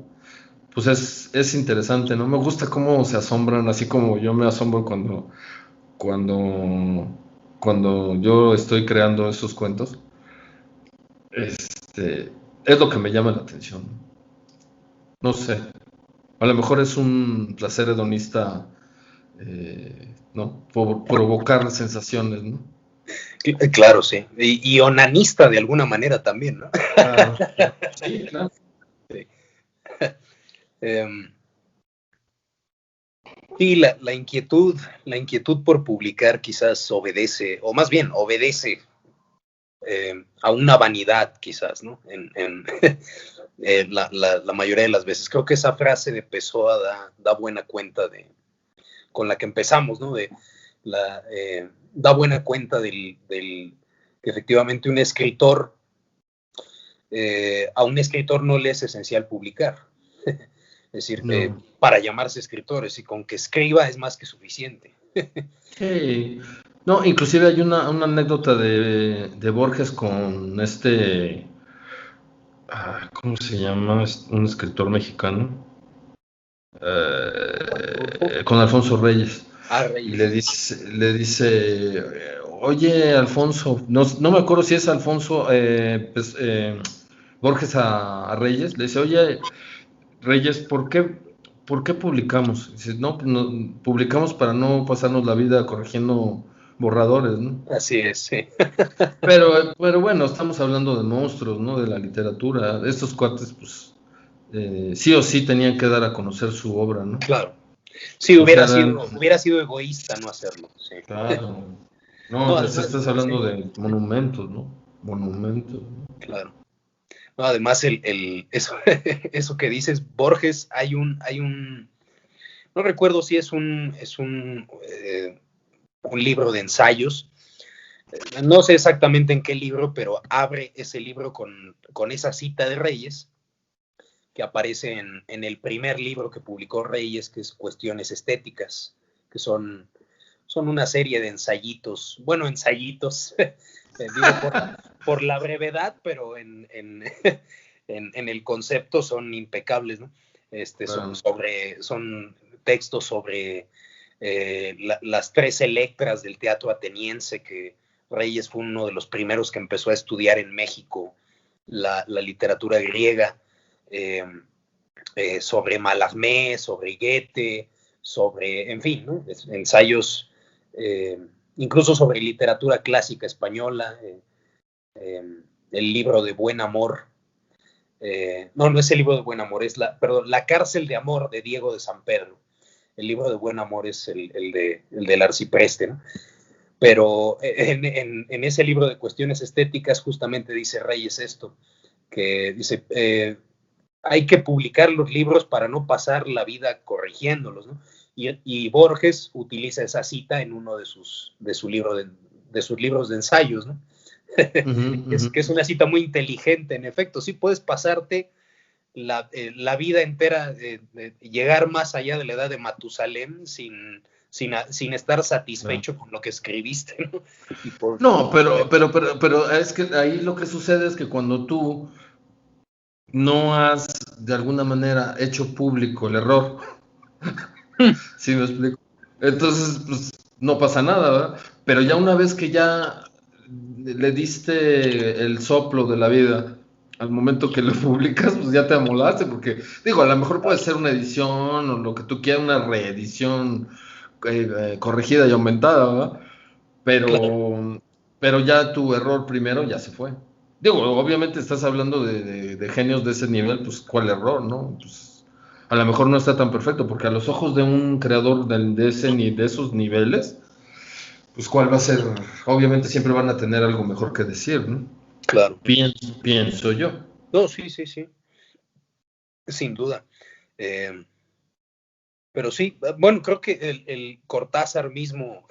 pues es interesante, ¿no? Me gusta cómo se asombran, así como yo me asombro cuando, cuando yo estoy creando esos cuentos. Es lo que me llama la atención. No sé, a lo mejor es un placer hedonista, ¿no? Provocar sensaciones, ¿no? Claro, sí. Y onanista de alguna manera también, ¿no? Claro, sí, claro. Sí. Em, sí, la inquietud por publicar quizás obedece, o más bien obedece a una vanidad quizás, ¿no? la mayoría de las veces. Creo que esa frase de Pessoa da buena cuenta con la que empezamos, ¿no? Da buena cuenta que efectivamente un escritor, a un escritor no le es esencial publicar. Es decir, no. Para llamarse escritores, y con que escriba es más que suficiente. Sí. No, inclusive hay una anécdota de Borges con ¿cómo se llama? Un escritor mexicano. Con Alfonso Reyes. Reyes. Y le dice, oye, Alfonso, no me acuerdo si es Alfonso Borges a Reyes, le dice, oye, Reyes, ¿por qué publicamos? Dice, no, publicamos para no pasarnos la vida corrigiendo borradores, ¿no? Así es, sí. Pero bueno, estamos hablando de monstruos, ¿no? De la literatura. Estos cuates, pues, sí o sí tenían que dar a conocer su obra, ¿no? Claro. Sí, hubiera sido egoísta no hacerlo. Sí. Claro. No, además, estás hablando de monumentos, ¿no? Monumentos. ¿no? Claro. No, además, eso que dices, Borges, hay un no recuerdo si es un libro de ensayos, no sé exactamente en qué libro, pero abre ese libro con esa cita de Reyes, que aparece en el primer libro que publicó Reyes, que es Cuestiones Estéticas, que son una serie de ensayitos, digo por la brevedad, pero en el concepto son impecables, ¿no? Son textos sobre las 3 Electras del teatro ateniense, que Reyes fue uno de los primeros que empezó a estudiar en México la literatura griega, sobre Mallarmé, sobre Goethe, en fin, ¿no? Ensayos, incluso sobre literatura clásica española, el libro de Buen Amor, no es el libro de Buen Amor, es La Cárcel de Amor de Diego de San Pedro. El libro de Buen Amor es el del arcipreste, ¿no? Pero en ese libro de Cuestiones Estéticas justamente dice Reyes esto, que dice, hay que publicar los libros para no pasar la vida corrigiéndolos, ¿no? Y Borges utiliza esa cita en uno de sus libros de ensayos, ¿no? Que es una cita muy inteligente, en efecto. Sí puedes pasarte la vida entera, llegar más allá de la edad de Matusalén sin estar satisfecho con lo que escribiste, ¿no? No, pero es que ahí lo que sucede es que cuando tú no has de alguna manera hecho público el error, ¿sí me explico? Entonces, pues no pasa nada, ¿verdad? Pero ya una vez que ya le diste el soplo de la vida, al momento que lo publicas, pues ya te amolaste, porque digo, a lo mejor puede ser una edición o lo que tú quieras, una reedición corregida y aumentada, ¿verdad? Pero ya tu error primero ya se fue. Digo, obviamente estás hablando de genios de ese nivel, pues ¿cuál error, no? Pues a lo mejor no está tan perfecto, porque a los ojos de un creador de esos niveles, pues ¿cuál va a ser? Obviamente siempre van a tener algo mejor que decir, ¿no? Claro. Pienso yo. No, sí. Sin duda. Pero sí, bueno, creo que el Cortázar mismo,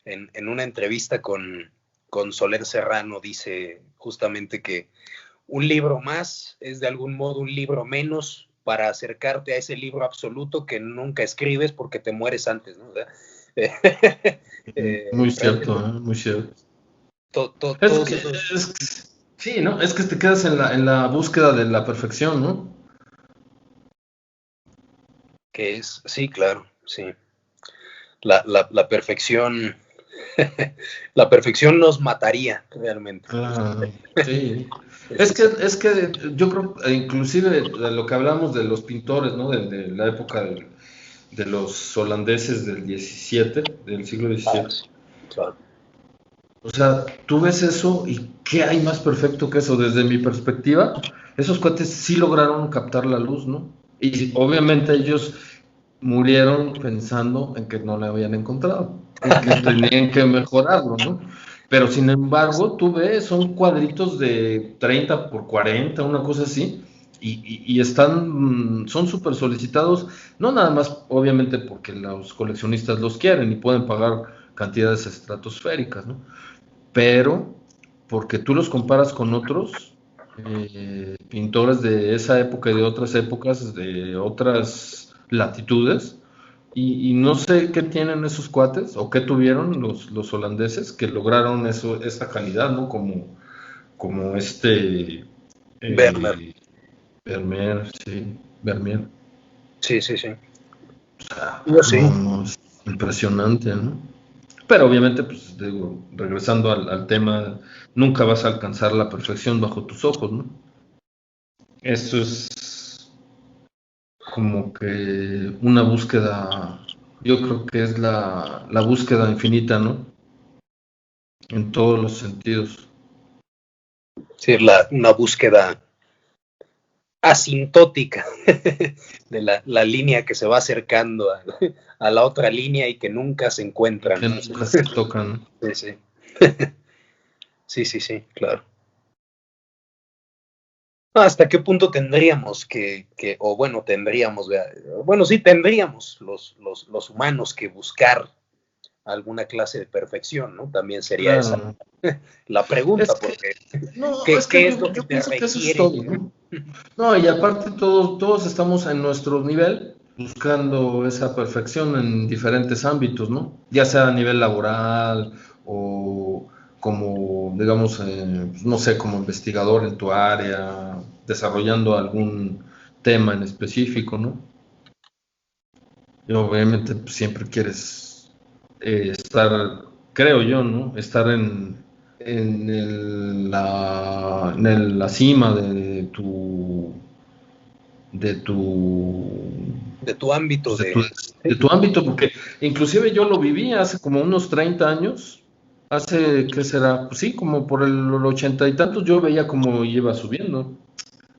en una entrevista con Soler Serrano, dice justamente que un libro más es de algún modo un libro menos para acercarte a ese libro absoluto que nunca escribes porque te mueres antes, ¿no? O sea, muy cierto, muy cierto. Sí, ¿no? Es que te quedas en la búsqueda de la perfección, ¿no? Que es, sí, claro, sí. La perfección, la perfección nos mataría realmente. Claro, sí. Es que yo creo, inclusive de lo que hablamos de los pintores, ¿no? De la época de los holandeses del 17, del siglo XVII. Sí, claro. O sea, tú ves eso y ¿qué hay más perfecto que eso? Desde mi perspectiva, esos cuates sí lograron captar la luz, ¿no? Y obviamente ellos murieron pensando en que no la habían encontrado, en que tenían que mejorarlo, ¿no? Pero sin embargo, tú ves, son cuadritos de 30 por 40, una cosa así, y son súper solicitados, no nada más obviamente porque los coleccionistas los quieren y pueden pagar cantidades estratosféricas, ¿no? Pero porque tú los comparas con otros pintores de esa época y de otras épocas, de otras latitudes, y no sé qué tienen esos cuates o qué tuvieron los holandeses que lograron esa calidad, ¿no? Como Vermeer. eh, Vermeer, sí, Vermeer. Sí, sí, sí. O sea, Yo sí. no, es impresionante, ¿no? Pero obviamente, pues digo, regresando al tema, nunca vas a alcanzar la perfección bajo tus ojos, ¿no? Eso es como que una búsqueda, yo creo que es la búsqueda infinita, ¿no? En todos los sentidos. Sí, una búsqueda asintótica de la línea que se va acercando a la otra línea y que nunca se Y encuentran, que ¿no? nunca se tocan. Sí, sí. Sí, sí, sí, claro. ¿Hasta qué punto tendríamos o bueno, tendríamos, bueno, sí, tendríamos los humanos que buscar alguna clase de perfección, ¿no? También sería esa Claro. la pregunta, Es que, porque no, es que ¿qué es lo que yo te pienso que eso es requiere todo, llegar? ¿no? No, y aparte todos estamos en nuestro nivel buscando esa perfección en diferentes ámbitos, ¿no? Ya sea a nivel laboral o como, digamos, pues, no sé, como investigador en tu área, desarrollando algún tema en específico, ¿no? Y obviamente pues, siempre quieres estar, creo yo, ¿no? Estar en la cima de tu, De tu ámbito pues, de tu, de sí, tu ámbito, porque inclusive yo lo viví hace como unos 30 años, ¿qué será? Pues sí, como por el 80 y tantos, yo veía como iba subiendo.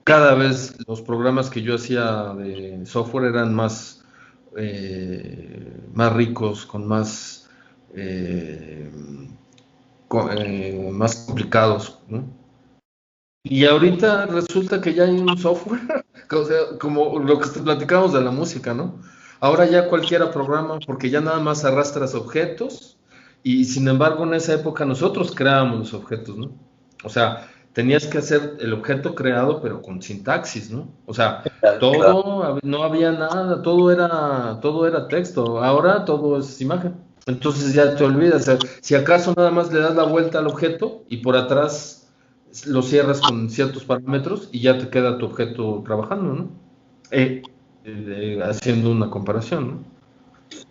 Cada vez los programas que yo hacía de software eran más ricos, eh, más complicados, ¿no? Y ahorita resulta que ya hay un software, o sea, como lo que platicamos de la música, ¿no? Ahora ya cualquiera programa, porque ya nada más arrastras objetos, y sin embargo en esa época nosotros creábamos los objetos, ¿no? O sea, tenías que hacer el objeto creado, pero con sintaxis, ¿no? O sea, claro. no había nada, todo era texto, ahora todo es imagen. Entonces ya te olvidas, o sea, si acaso nada más le das la vuelta al objeto y por atrás lo cierras con ciertos parámetros y ya te queda tu objeto trabajando, ¿no? Haciendo una comparación, ¿no?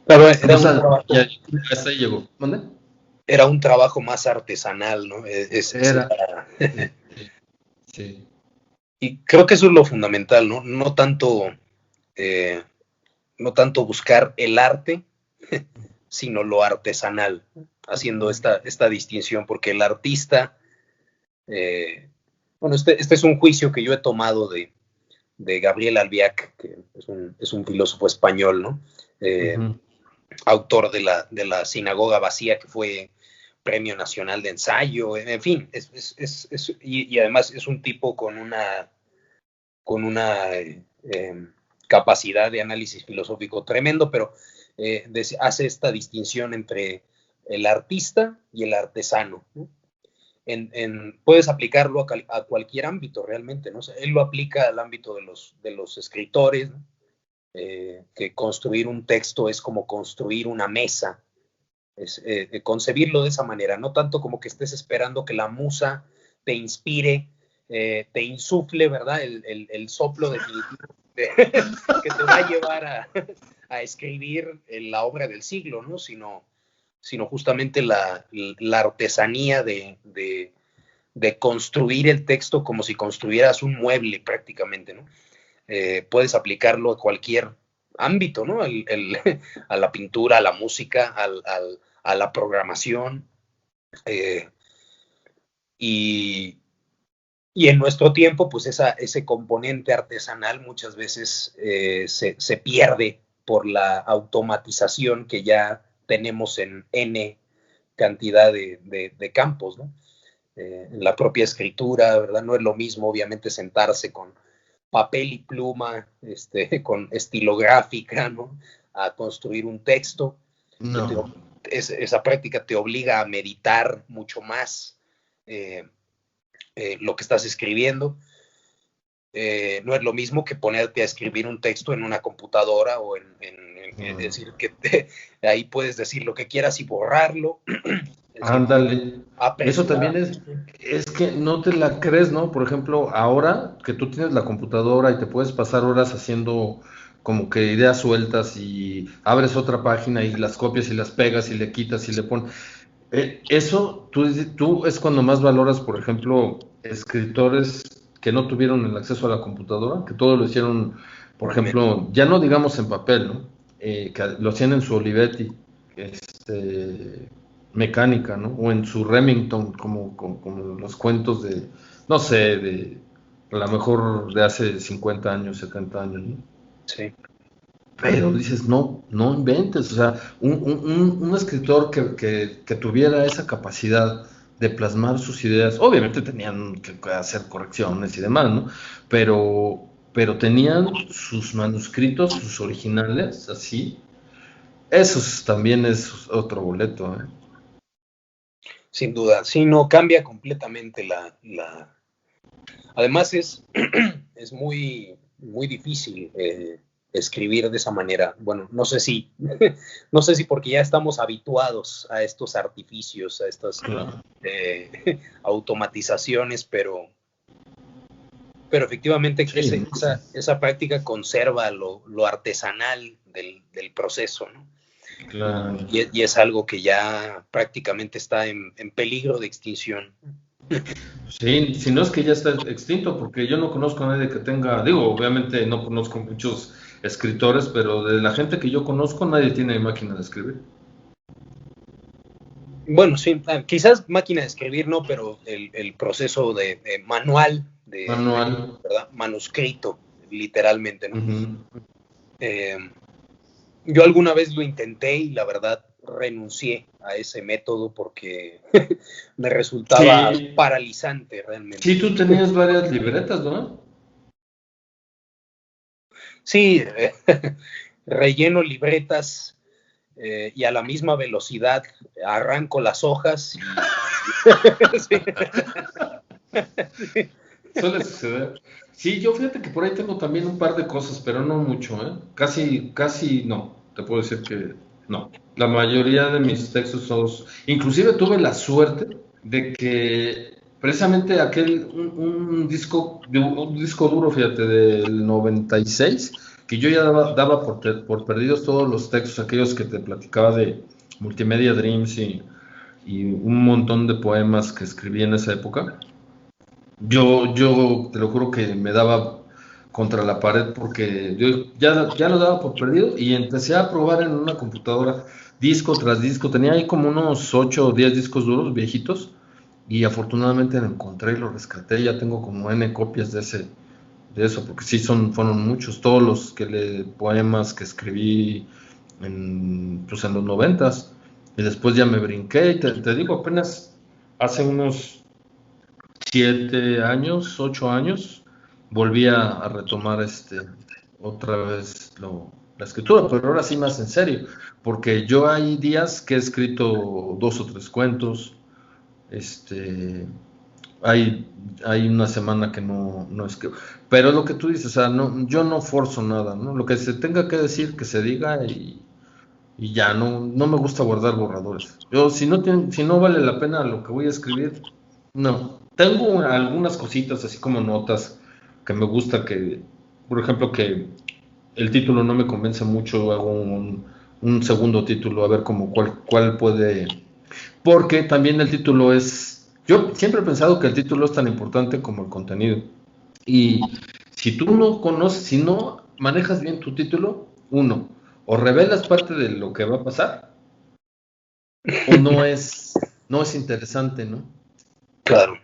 Claro, Entonces, ya hasta ahí llegó. ¿Mande? era un trabajo más artesanal, ¿no? Era. Sí. Y creo que eso es lo fundamental, ¿no? Eh, no tanto buscar el arte, sino lo artesanal, haciendo esta distinción, porque el artista, bueno, este es un juicio que yo he tomado de Gabriel Albiac, que es un filósofo español, ¿no? Uh-huh. Autor de la Sinagoga Vacía, que fue Premio Nacional de Ensayo, en fin, y además es un tipo con una capacidad de análisis filosófico tremendo, pero hace esta distinción entre el artista y el artesano, ¿no? Puedes aplicarlo a cualquier ámbito realmente, ¿no? O sea, él lo aplica al ámbito de los escritores, ¿no? Que construir un texto es como construir una mesa, es concebirlo de esa manera, no tanto como que estés esperando que la musa te inspire, te insufle, ¿verdad? El soplo definitivo que te va a llevar a escribir la obra del siglo, ¿no? Sino justamente la artesanía de construir el texto como si construyeras un mueble prácticamente, ¿no? Puedes aplicarlo a cualquier ámbito, ¿no? A la pintura, a la música, a la programación. Eh, y, y en nuestro tiempo, pues ese componente artesanal muchas veces se pierde por la automatización que ya tenemos en N cantidad de campos, ¿no? En la propia escritura, ¿verdad? No es lo mismo, obviamente, sentarse papel y pluma, con estilográfica, ¿no? A construir un texto. No. Esa práctica te obliga a meditar mucho más lo que estás escribiendo. No es lo mismo que ponerte a escribir un texto en una computadora o es decir, que ahí puedes decir lo que quieras y borrarlo. Ándale. Eso también Apresurar. es que no te la crees, ¿no? Por ejemplo, ahora que tú tienes la computadora y te puedes pasar horas haciendo como que ideas sueltas y abres otra página y las copias y las pegas y le quitas y le pones. Eso tú es cuando más valoras, por ejemplo, escritores que no tuvieron el acceso a la computadora, que todo lo hicieron, por ejemplo, ya no digamos en papel, ¿no? Que lo hacían en su Olivetti, mecánica, ¿no? O en su Remington, como los cuentos de, no sé, de a lo mejor de hace 50 años, 70 años, ¿no? Sí. Pero dices, no, no inventes, o sea, un escritor que tuviera esa capacidad de plasmar sus ideas, obviamente tenían que hacer correcciones y demás, ¿no? Pero tenían sus manuscritos, sus originales, así. Eso también es otro boleto, ¿eh? Sin duda. Sí, no, cambia completamente Además es muy, muy difícil escribir de esa manera. Bueno, no sé si, no sé si porque ya estamos habituados a estos artificios, a estas Claro. automatizaciones, pero efectivamente Sí, ¿no? esa práctica conserva lo artesanal del proceso, ¿no? Claro. Y es algo que ya prácticamente está en peligro de extinción. Sí, si no es que ya está extinto, porque yo no conozco a nadie que tenga, digo, obviamente no conozco muchos escritores, pero de la gente que yo conozco nadie tiene máquina de escribir. Bueno, sí, quizás máquina de escribir no, pero el proceso de manual, Manual. ¿verdad? Manuscrito, literalmente, ¿no? Ujú. Eh, yo alguna vez lo intenté y la verdad renuncié a ese método porque me resultaba Sí, paralizante realmente. sí, tú tenías varias libretas, ¿no? Sí, relleno libretas y a la misma velocidad arranco las hojas y sí, sí. Suele suceder. Sí, yo fíjate que por ahí tengo también un par de cosas, pero no mucho, ¿eh? Casi, casi no. Te puedo decir que no. La mayoría de mis textos son... Inclusive tuve la suerte de que precisamente un disco duro, fíjate, del 96, que yo ya daba por perdidos todos los textos, aquellos que te platicaba de Multimedia Dreams y un montón de poemas que escribí en esa época. Yo te lo juro que me daba contra la pared porque yo ya lo daba por perdido y empecé a probar en una computadora disco tras disco. Tenía ahí como unos 8 o 10 discos duros viejitos y afortunadamente lo encontré y lo rescaté. Ya tengo como N copias de eso, porque sí fueron muchos, todos los poemas que escribí pues en los 90s. Y después ya me brinqué y te digo, apenas hace unos 7 años, 8 años, volví a retomar otra vez la escritura, pero ahora sí más en serio, porque yo hay días que he escrito 2 o 3 cuentos, este, hay una semana que no escribo, pero es lo que tú dices, o sea, no, yo no forzo nada, ¿no? Lo que se tenga que decir, que se diga y ya, no me gusta guardar borradores. Yo, si no vale la pena lo que voy a escribir, no. Tengo algunas cositas, así como notas, que me gusta por ejemplo, que el título no me convence mucho, hago un segundo título, a ver como cuál puede... Porque también el título yo siempre he pensado que el título es tan importante como el contenido. Y si tú no conoces, si no manejas bien tu título, o revelas parte de lo que va a pasar, o no es interesante, ¿no? Claro,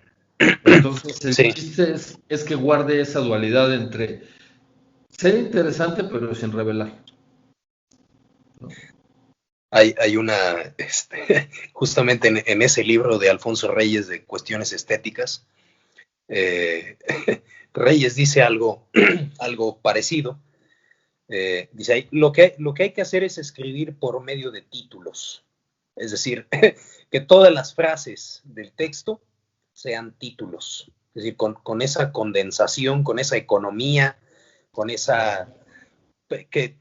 Entonces el sí. chiste es que guarde esa dualidad entre ser interesante pero sin revelar, ¿no? Hay justamente en ese libro de Alfonso Reyes de Cuestiones Estéticas, eh, Reyes dice algo, algo parecido. Dice ahí, lo que hay que hacer es escribir por medio de títulos. Es decir, que todas las frases del texto sean títulos. Es decir, con esa condensación, con esa economía, con esa que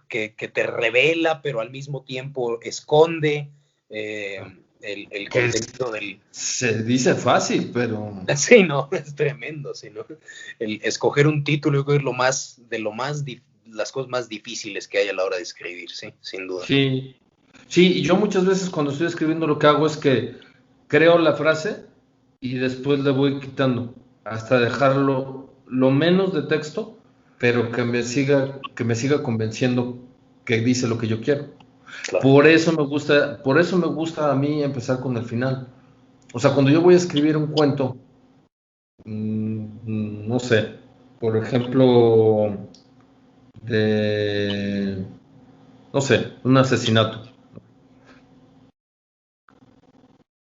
te revela, pero al mismo tiempo esconde el contenido del... Se dice fácil, pero... Sí, no, es tremendo, sí, ¿no? El escoger un título, yo creo que es las cosas más difíciles que hay a la hora de escribir, sí, sin duda. Sí, sí, y yo muchas veces cuando estoy escribiendo lo que hago es que creo la frase y después le voy quitando hasta dejarlo lo menos de texto, pero que me siga convenciendo que dice lo que yo quiero. Claro. Por eso me gusta a mí empezar con el final. O sea, cuando yo voy a escribir un cuento, no sé, por ejemplo, no sé, un asesinato.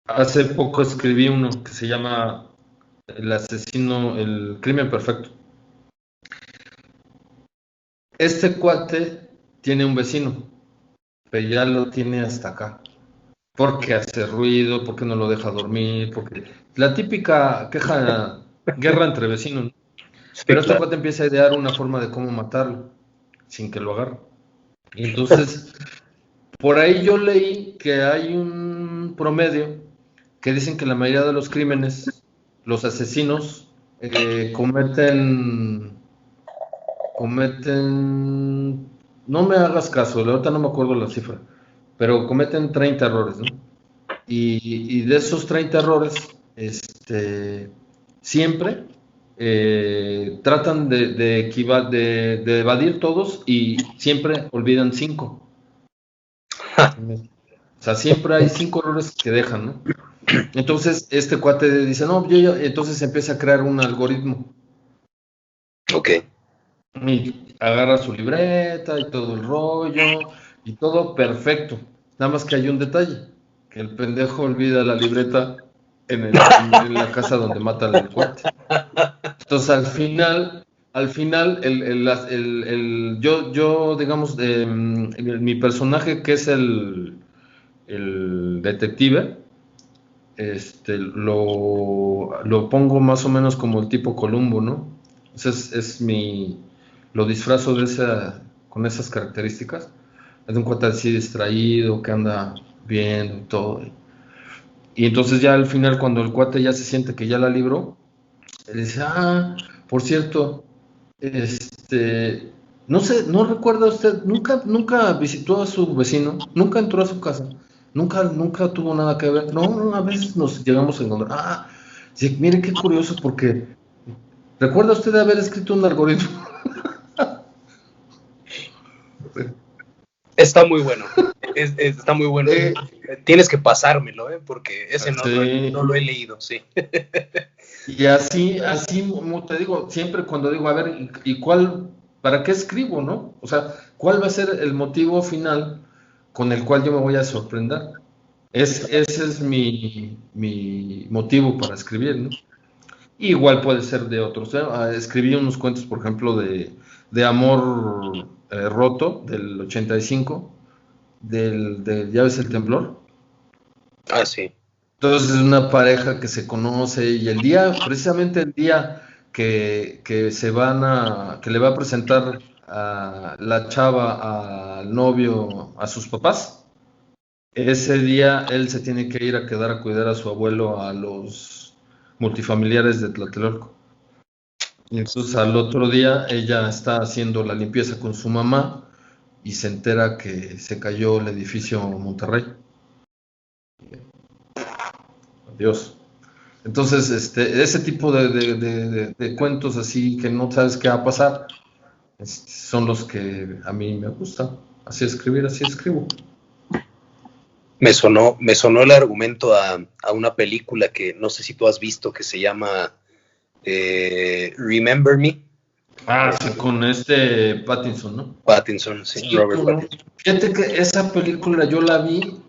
Hace poco escribí uno que se llama el crimen perfecto. Este cuate tiene un vecino, pero ya lo tiene hasta acá. Porque hace ruido, porque no lo deja dormir, porque la típica guerra entre vecinos, ¿no? Sí, Pero este claro. cuate empieza a idear una forma de cómo matarlo, sin que lo agarre. Y entonces, por ahí yo leí que hay un promedio que dicen que la mayoría de los crímenes, los asesinos, cometen, no me hagas caso, ahorita no me acuerdo la cifra, pero cometen 30 errores, ¿no? Y de esos 30 errores, siempre tratan de evadir todos y siempre olvidan 5. O sea, siempre hay 5 errores que dejan, ¿no? Entonces, este cuate dice, no, entonces empieza a crear un algoritmo. Ok. Y agarra su libreta y todo el rollo, y todo perfecto. Nada más que hay un detalle, que el pendejo olvida la libreta en la casa donde mata al cuate. Entonces, al final yo digamos, mi personaje, que es el detective, lo pongo más o menos como el tipo Columbo, ¿no? Entonces lo disfrazo con esas características. Es un cuate así distraído, que anda viendo y todo. Y entonces ya al final, cuando el cuate ya se siente que ya la libró, le dice, por cierto, no sé, no recuerda usted, nunca visitó a su vecino, nunca entró a su casa, nunca tuvo nada que ver. No, una vez nos llegamos a encontrar. Sí, mire qué curioso, porque ¿recuerda usted haber escrito un algoritmo? Está muy bueno. Está muy bueno. Tienes que pasármelo, porque ese Sí. no lo he leído, sí. Y así, como te digo, siempre cuando digo, a ver, ¿y para qué escribo, no? O sea, ¿cuál va a ser el motivo final con el cual yo me voy a sorprender? Ese es mi motivo para escribir, ¿no? Igual puede ser de otros. Escribí unos cuentos, por ejemplo, de amor roto del 85, ¿ya ves el temblor? Sí. Entonces es una pareja que se conoce y precisamente el día que que le va a presentar a la chava al novio a sus papás, ese día él se tiene que ir a quedar a cuidar a su abuelo a los multifamiliares de Tlatelolco. Y entonces al otro día ella está haciendo la limpieza con su mamá y se entera que se cayó el edificio Monterrey. Adiós. Entonces, ese tipo de cuentos así que no sabes qué va a pasar, son los que a mí me gustan. Así escribir, así escribo. Me sonó el argumento a una película que no sé si tú has visto, que se llama Remember Me. Sí, con Pattinson, ¿no? Pattinson, sí, Sí, Robert Pattinson. fíjate que esa película yo la vi,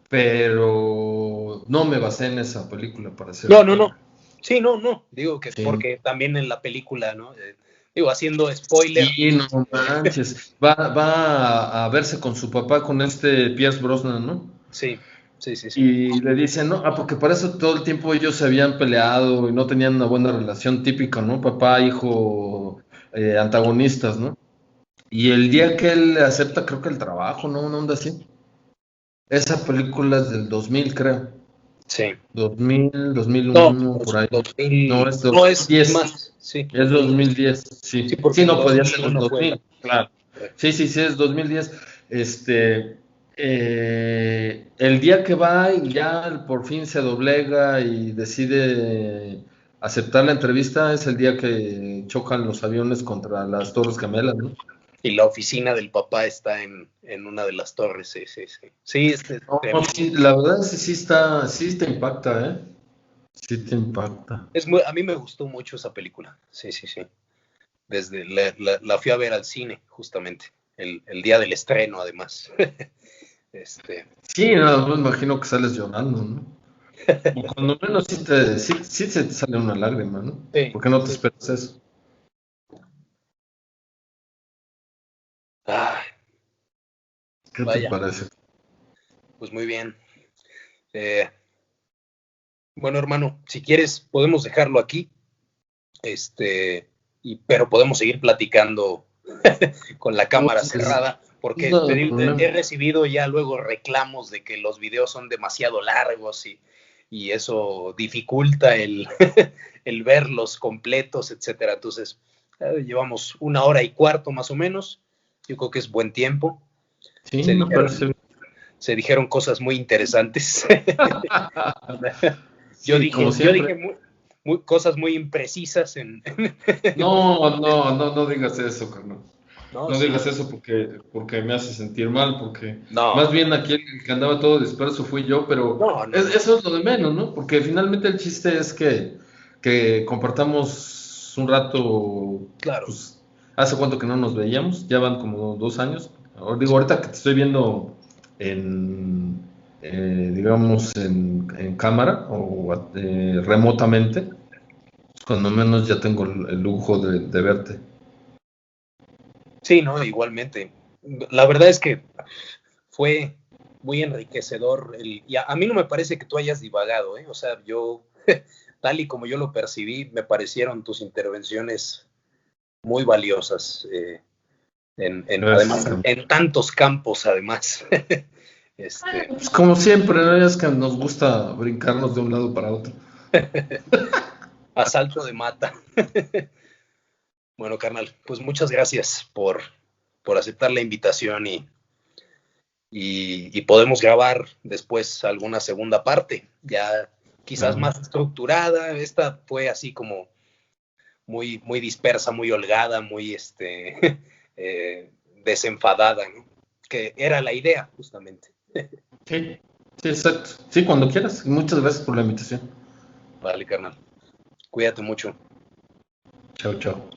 pero no me basé en esa película para hacer el No. cuento. Sí, no, digo que Sí. porque también en la película, ¿no? Digo, haciendo spoiler. Sí, no manches. Va a verse con su papá, con este Pierce Brosnan, ¿no? Sí. Y le dicen, no, porque para eso todo el tiempo ellos se habían peleado y no tenían una buena relación típica, ¿no? Papá, hijo, antagonistas, ¿no? Y el día que él acepta, creo que el trabajo, ¿no? Una onda así. Esa película es del 2000, creo. Sí. 2000, No, 2001, por ahí. No, 2000, es no es 2010. más, sí, Es 2010, sí, sí. porque Sí, en no podía ser en 2001 fue la... 2000, claro. Sí, es 2010. El día que va y ya por fin se doblega y decide aceptar la entrevista es el día que chocan los aviones contra las Torres Gemelas, ¿no? Y la oficina del papá está en una de las torres, sí. Sí, No, sí, la verdad es que sí te impacta, ¿eh? Sí te impacta. a mí me gustó mucho esa película, sí. Desde la fui a ver al cine, justamente, el día del estreno, además. Sí, no, me imagino que sales llorando, ¿no? O cuando menos sí se te sale una lágrima, ¿no? Sí, ¿Por qué no te sí. esperas eso? Ah, ¿Qué te vaya, parece? pues muy bien. Eh, bueno, hermano, si quieres, podemos dejarlo aquí, pero podemos seguir platicando con la cámara Pues, cerrada, porque no te hay digo, problema. he recibido ya luego reclamos de que los videos son demasiado largos y eso dificulta el verlos completos, etcétera. Entonces, llevamos 1 hora y cuarto más o menos. Yo creo que es buen tiempo. Sí, Se me parece dijeron, bien. se dijeron cosas muy interesantes. Sí, como Yo siempre. dije cosas muy imprecisas No digas eso, carnal. no, No sí. digas eso porque me hace sentir mal, porque más No, bien aquí el que andaba todo disperso fui yo, pero no. eso es lo de menos, ¿no? Porque finalmente el chiste es que compartamos un rato, Claro. pues, ¿hace cuánto que no nos veíamos? Ya van como 2 años. Digo, ahorita que te estoy viendo en, digamos, en cámara o remotamente, cuando menos ya tengo el lujo de verte. Sí, no, igualmente. La verdad es que fue muy enriquecedor y a mí no me parece que tú hayas divagado, ¿eh? O sea, yo, tal y como yo lo percibí, me parecieron tus intervenciones muy valiosas, Gracias, además, carnal. en tantos campos, además. Pues como siempre, ¿no? Es que nos gusta brincarnos de un lado para otro. Asalto de mata. Bueno, carnal, pues muchas gracias por aceptar la invitación y podemos grabar después alguna segunda parte, ya quizás Claro. más estructurada. Esta fue así como muy dispersa, muy holgada, muy desenfadada, ¿no? Que era la idea, justamente. Sí, sí, exacto. Sí, cuando quieras. Muchas gracias por la invitación. Vale, carnal. Cuídate mucho. Chao, chao.